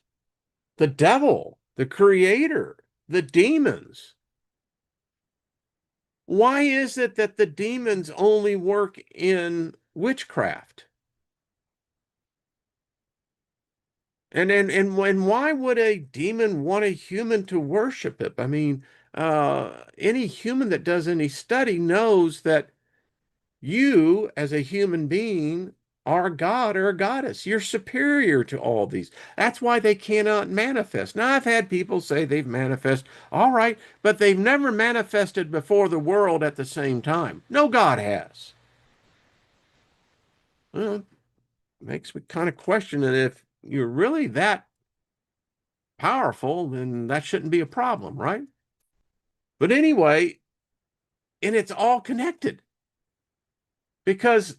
the devil, the creator, the demons. Why is it that the demons only work in witchcraft? And why would a demon want a human to worship it? I mean, any human that does any study knows that you, as a human being, are God or a goddess. You're superior to all these. That's why they cannot manifest. Now, I've had people say they've manifested, all right, but they've never manifested before the world at the same time. No God has. Well, makes me kind of question it. If you're really that powerful, then that shouldn't be a problem, right? But anyway, and it's all connected because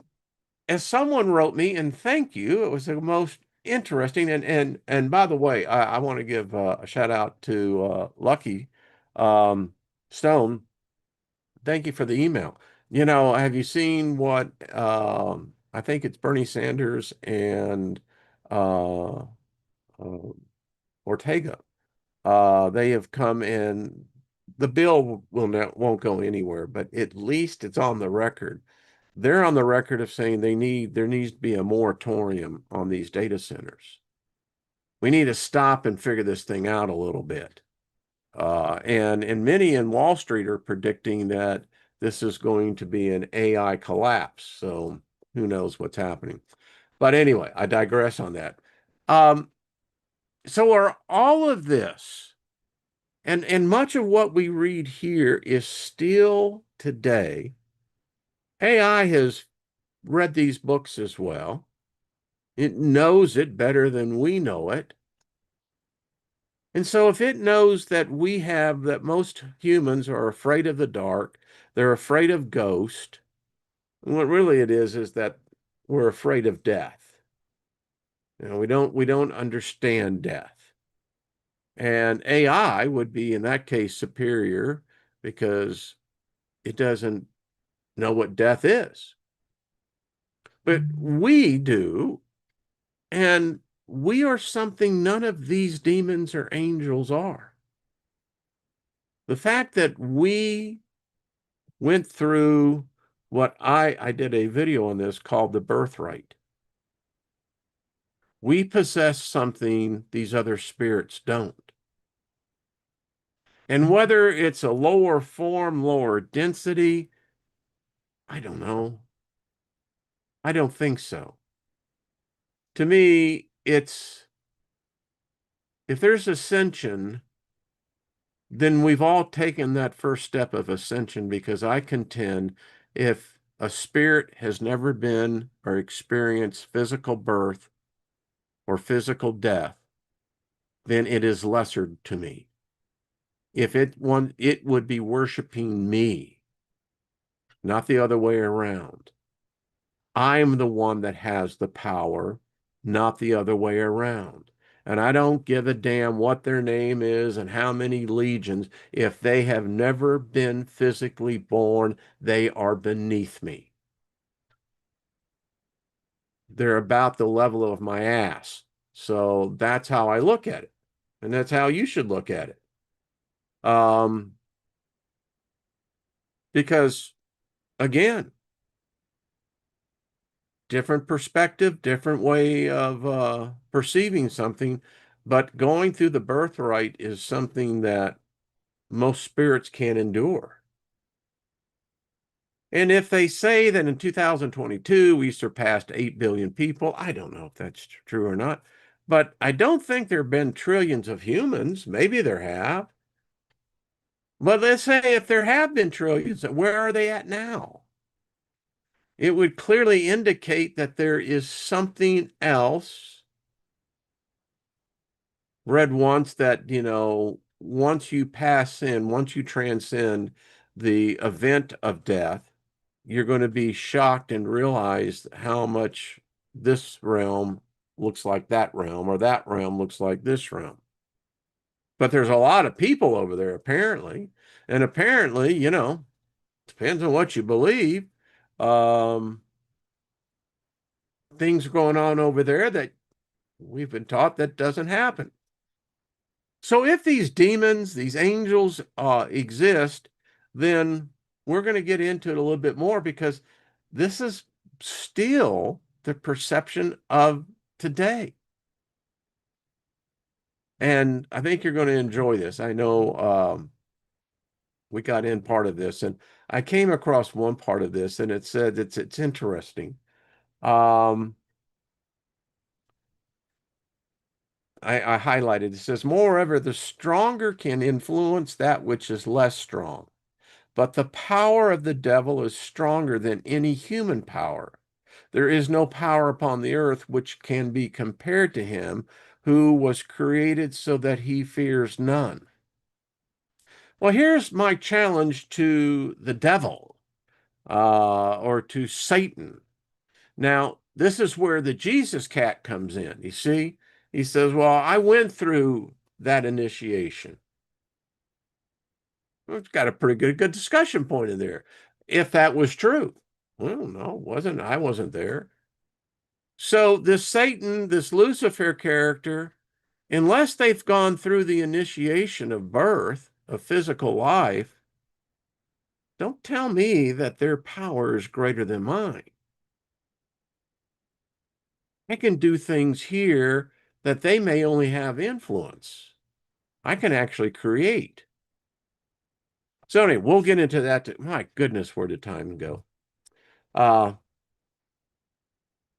as someone wrote me, and thank you, it was the most interesting. And by the way, I want to give a shout out to Lucky um, Stone. Thank you for the email. You know, have you seen what I think it's Bernie Sanders and uh, Ortega? They have come in. The bill won't go anywhere, but at least it's on the record. They're on the record of saying there needs to be a moratorium on these data centers. We need to stop and figure this thing out a little bit. And many in Wall Street are predicting that this is going to be an AI collapse. So who knows what's happening? But anyway, I digress on that. Um, so are all of this, and much of what we read here is still today. AI has read these books as well. It knows it better than we know it. And so if it knows that most humans are afraid of the dark, they're afraid of ghosts, and what really it is that we're afraid of death. You know, we don't understand death. And AI would be in that case superior because it doesn't know what death is. But we do, and we are something none of these demons or angels are. The fact that we went through what I did a video on this called the birthright. We possess something these other spirits don't. And whether it's a lower form, lower density, I don't know. I don't think so. To me, it's if there's ascension, then we've all taken that first step of ascension because I contend if a spirit has never been or experienced physical birth or physical death, then it is lesser to me. If it would be worshiping me, not the other way around. I'm the one that has the power, not the other way around. And I don't give a damn what their name is and how many legions. If they have never been physically born, they are beneath me. They're about the level of my ass. So that's how I look at it. And that's how you should look at it. Um, because again, different perspective, different way of perceiving something, but going through the birthright is something that most spirits can't endure. And if they say that in 2022 we surpassed 8 billion people, I don't know if that's true or not, but I don't think there have been trillions of humans. Maybe there have. But let's say if there have been trillions, where are they at now? It would clearly indicate that there is something else. Read once that, once you once you transcend the event of death, you're going to be shocked and realize how much this realm looks like that realm, or that realm looks like this realm. But there's a lot of people over there, apparently. And apparently, depends on what you believe. Um, Things are going on over there that we've been taught that doesn't happen. So if these demons, these angels exist, then we're going to get into it a little bit more because this is still the perception of today. And I think you're going to enjoy this. I know We got in part of this, and I came across one part of this, and it said it's interesting. Um, I highlighted, it says, moreover, the stronger can influence that which is less strong, but the power of the devil is stronger than any human power. There is no power upon the earth which can be compared to him who was created so that he fears none. Well, here's my challenge to the devil, or to Satan. Now, this is where the Jesus cat comes in. You see, he says, well, I went through that initiation. Well, it's got a pretty good discussion point in there. If that was true. Well, no, wasn't. I wasn't there. So this Satan, this Lucifer character, unless they've gone through the initiation of birth, of physical life, don't tell me that their power is greater than mine. I can do things here that they may only have influence. I can actually create. So anyway, we'll get into that. My goodness, where did time go? Uh,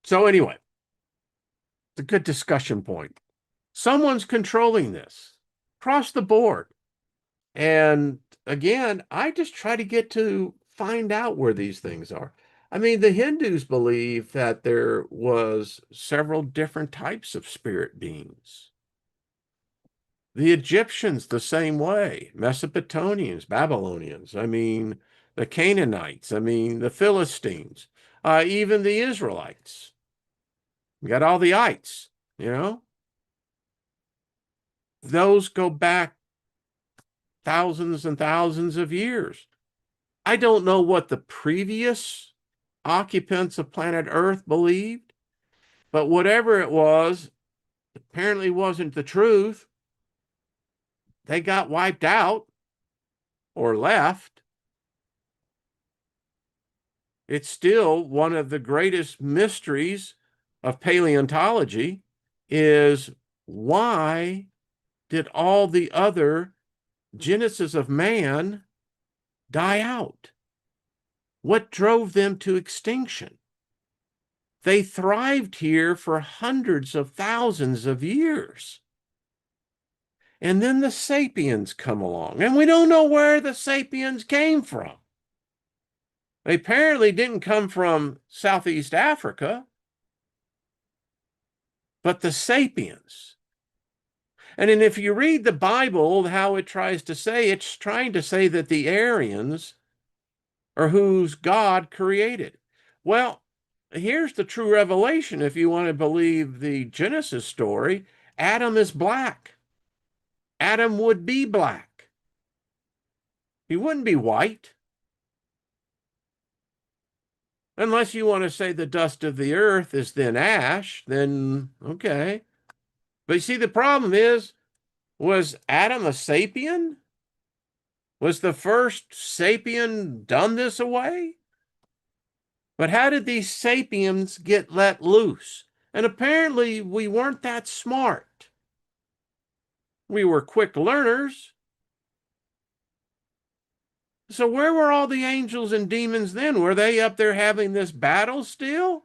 so anyway, it's a good discussion point. Someone's controlling this across the board. And again, I just try to get to find out where these things are. I mean, the Hindus believe that there was several different types of spirit beings. The Egyptians, the same way. Mesopotamians, Babylonians, I mean, the Canaanites, I mean, the Philistines, even the Israelites. You got all the ites, you know? Those go back thousands and thousands of years. I don't know what the previous occupants of planet Earth believed, but whatever it was, apparently wasn't the truth. They got wiped out or left. It's still one of the greatest mysteries of paleontology is why did all the other genesis of man die out? What drove them to extinction? They thrived here for hundreds of thousands of years. And then the sapiens come along, and we don't know where the sapiens came from. They apparently didn't come from Southeast Africa, but the sapiens. And then if you read the Bible, how it tries to say, it's trying to say that the Aryans are whose God created. Well, here's the true revelation. If you want to believe the Genesis story, Adam is black. Adam would be black. He wouldn't be white. Unless you want to say the dust of the earth is then ash, then okay. But you see, the problem is, was Adam a sapien? Was the first sapien done this away? But how did these sapiens get let loose? And apparently we weren't that smart. We were quick learners. So where were all the angels and demons then? Were they up there having this battle still?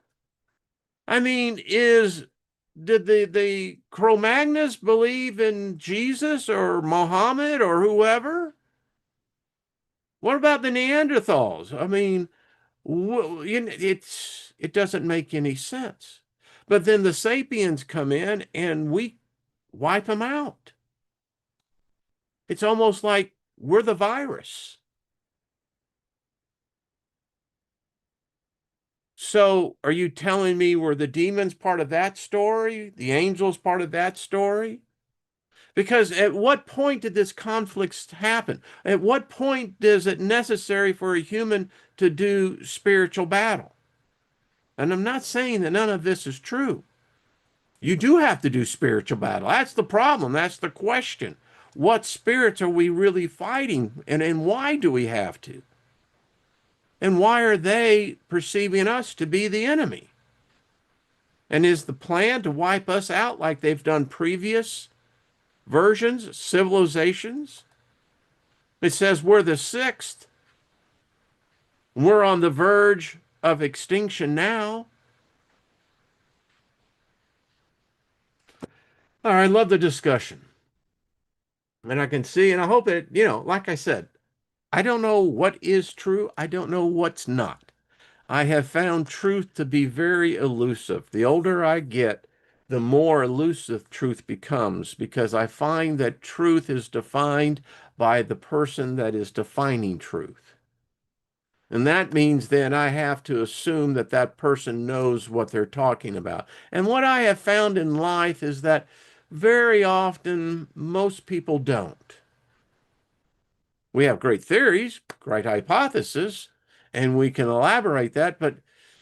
I mean, did the Cro-Magnons believe in Jesus or Mohammed or whoever? What about the Neanderthals? I mean, it doesn't make any sense. But then the sapiens come in and we wipe them out. It's almost like we're the virus. So are you telling me were the demons part of that story? The angels part of that story? Because at what point did this conflict happen? At what point is it necessary for a human to do spiritual battle? And I'm not saying that none of this is true. You do have to do spiritual battle. That's the problem. That's the question. What spirits are we really fighting? And why do we have to? And why are they perceiving us to be the enemy? And is the plan to wipe us out like they've done previous versions, civilizations? It says we're the sixth. We're on the verge of extinction now. All right, I love the discussion. And I can see, and I hope that, like I said, I don't know what is true. I don't know what's not. I have found truth to be very elusive. The older I get, the more elusive truth becomes because I find that truth is defined by the person that is defining truth. And that means then I have to assume that that person knows what they're talking about. And what I have found in life is that very often most people don't. We have great theories, great hypotheses, and we can elaborate that, but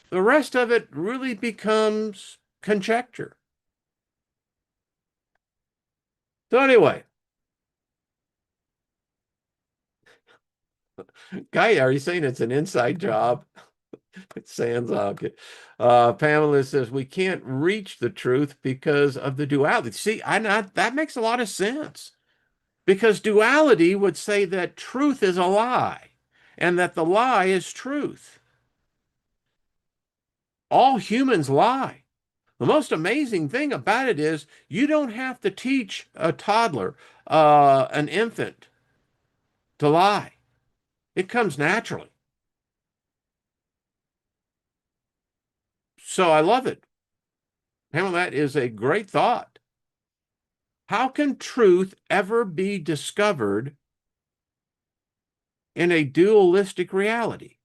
the rest of it really becomes conjecture. So anyway, Guy, are you saying it's an inside job? It sounds okay. Pamela says we can't reach the truth because of the duality. See, that makes a lot of sense because duality would say that truth is a lie and that the lie is truth. All humans lie. The most amazing thing about it is you don't have to teach a toddler, an infant, to lie. It comes naturally. So I love it. Pamela, that is a great thought. How can truth ever be discovered in a dualistic reality?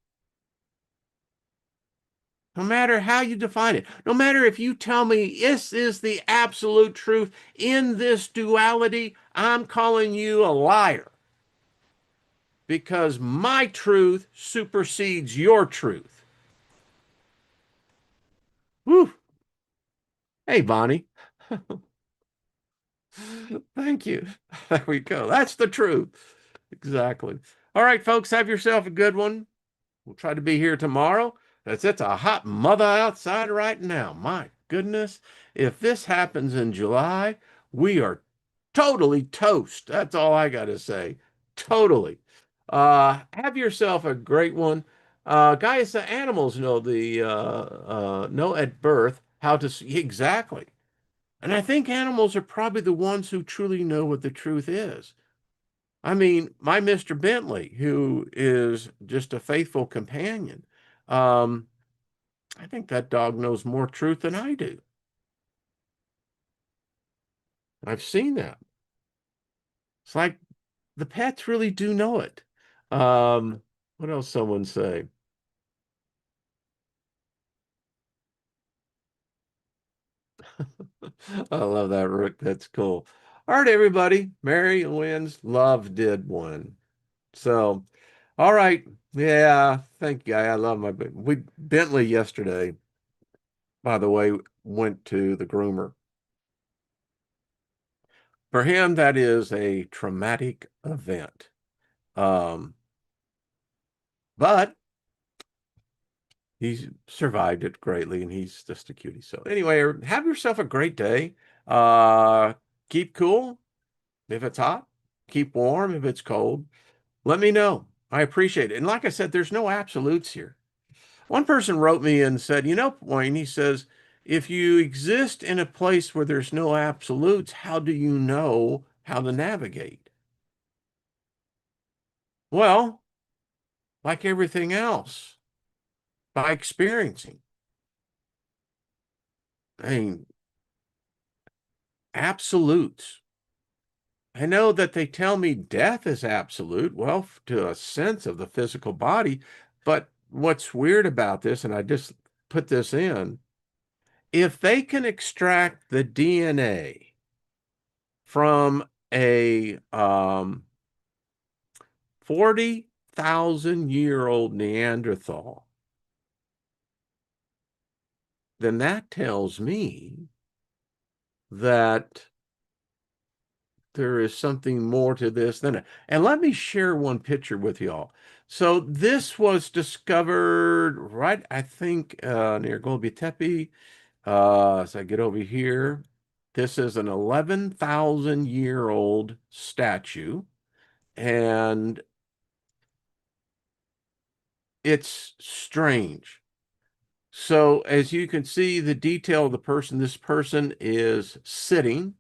No matter how you define it, no matter if you tell me this is the absolute truth in this duality, I'm calling you a liar because my truth supersedes your truth. Woo. Hey, Bonnie. Thank you. There we go. That's the truth. Exactly. All right, folks, have yourself a good one. We'll try to be here tomorrow. It's a hot mother outside right now. My goodness. If this happens in July, we are totally toast. That's all I got to say. Totally. Have yourself a great one. Guys, the animals know at birth how to see exactly. And I think animals are probably the ones who truly know what the truth is. I mean, my Mr. Bentley, who is just a faithful companion, um, I think that dog knows more truth than I do. I've seen that. It's like the pets really do know it. Um, what else someone say? I love that, Rook. That's cool. All right, everybody. Mary wins. Love did one. So, all right. Yeah, thank you. I love we Bentley yesterday, by the way, went to the groomer. For him, that is a traumatic event. Um, but he's survived it greatly and he's just a cutie. So anyway, have yourself a great day. Uh, keep cool if it's hot, keep warm if it's cold. Let me know. I appreciate it. And like I said, there's no absolutes here. One person wrote me and said, Wayne, he says, if you exist in a place where there's no absolutes, how do you know how to navigate? Well, like everything else, by experiencing. I mean, absolutes. I know that they tell me death is absolute, well, to a sense of the physical body, but what's weird about this, and I just put this in, if they can extract the DNA from a 40,000-year-old Neanderthal, then that tells me that there is something more to this than it. And let me share one picture with y'all. So this was discovered right, I think, near Gobi Tepe. As I get over here, this is an 11,000-year-old statue. and it's strange. So as you can see, the detail of the person, this person is sitting.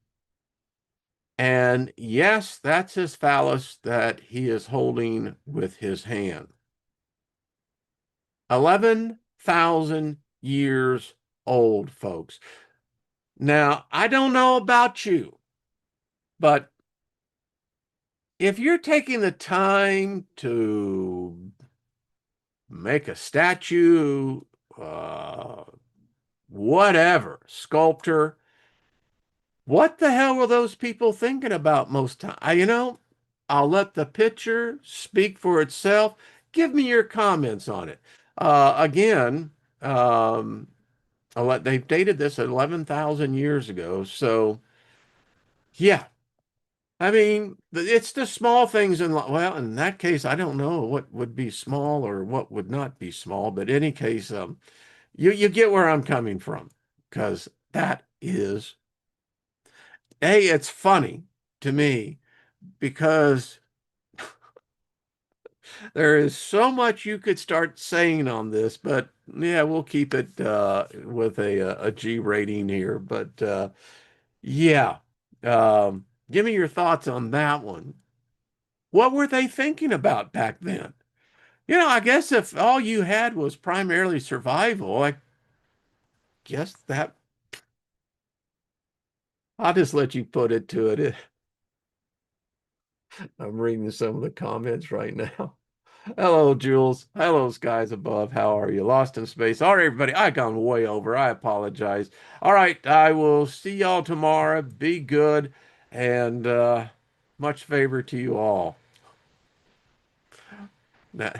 And yes, that's his phallus that he is holding with his hand. 11,000 years old, folks. Now, I don't know about you, but if you're taking the time to make a statue, uh, whatever, sculptor, what the hell were those people thinking about most time? I'll let the picture speak for itself. Give me your comments on it. Again, um, they've dated this 11,000 years ago. So, yeah, I mean, it's the small things in life. Well, in that case, I don't know what would be small or what would not be small. But in any case, you get where I'm coming from because that is, hey, it's funny to me because there is so much you could start saying on this, but yeah, we'll keep it with a G rating here. But yeah, give me your thoughts on that one. What were they thinking about back then? I guess if all you had was primarily survival, I guess that I'll just let you put it to it. I'm reading some of the comments right now. Hello, Jules. Hello, skies above. How are you? Lost in space. All right, everybody. I gone way over. I apologize. All right, I will see y'all tomorrow. Be good and much favor to you all. Now,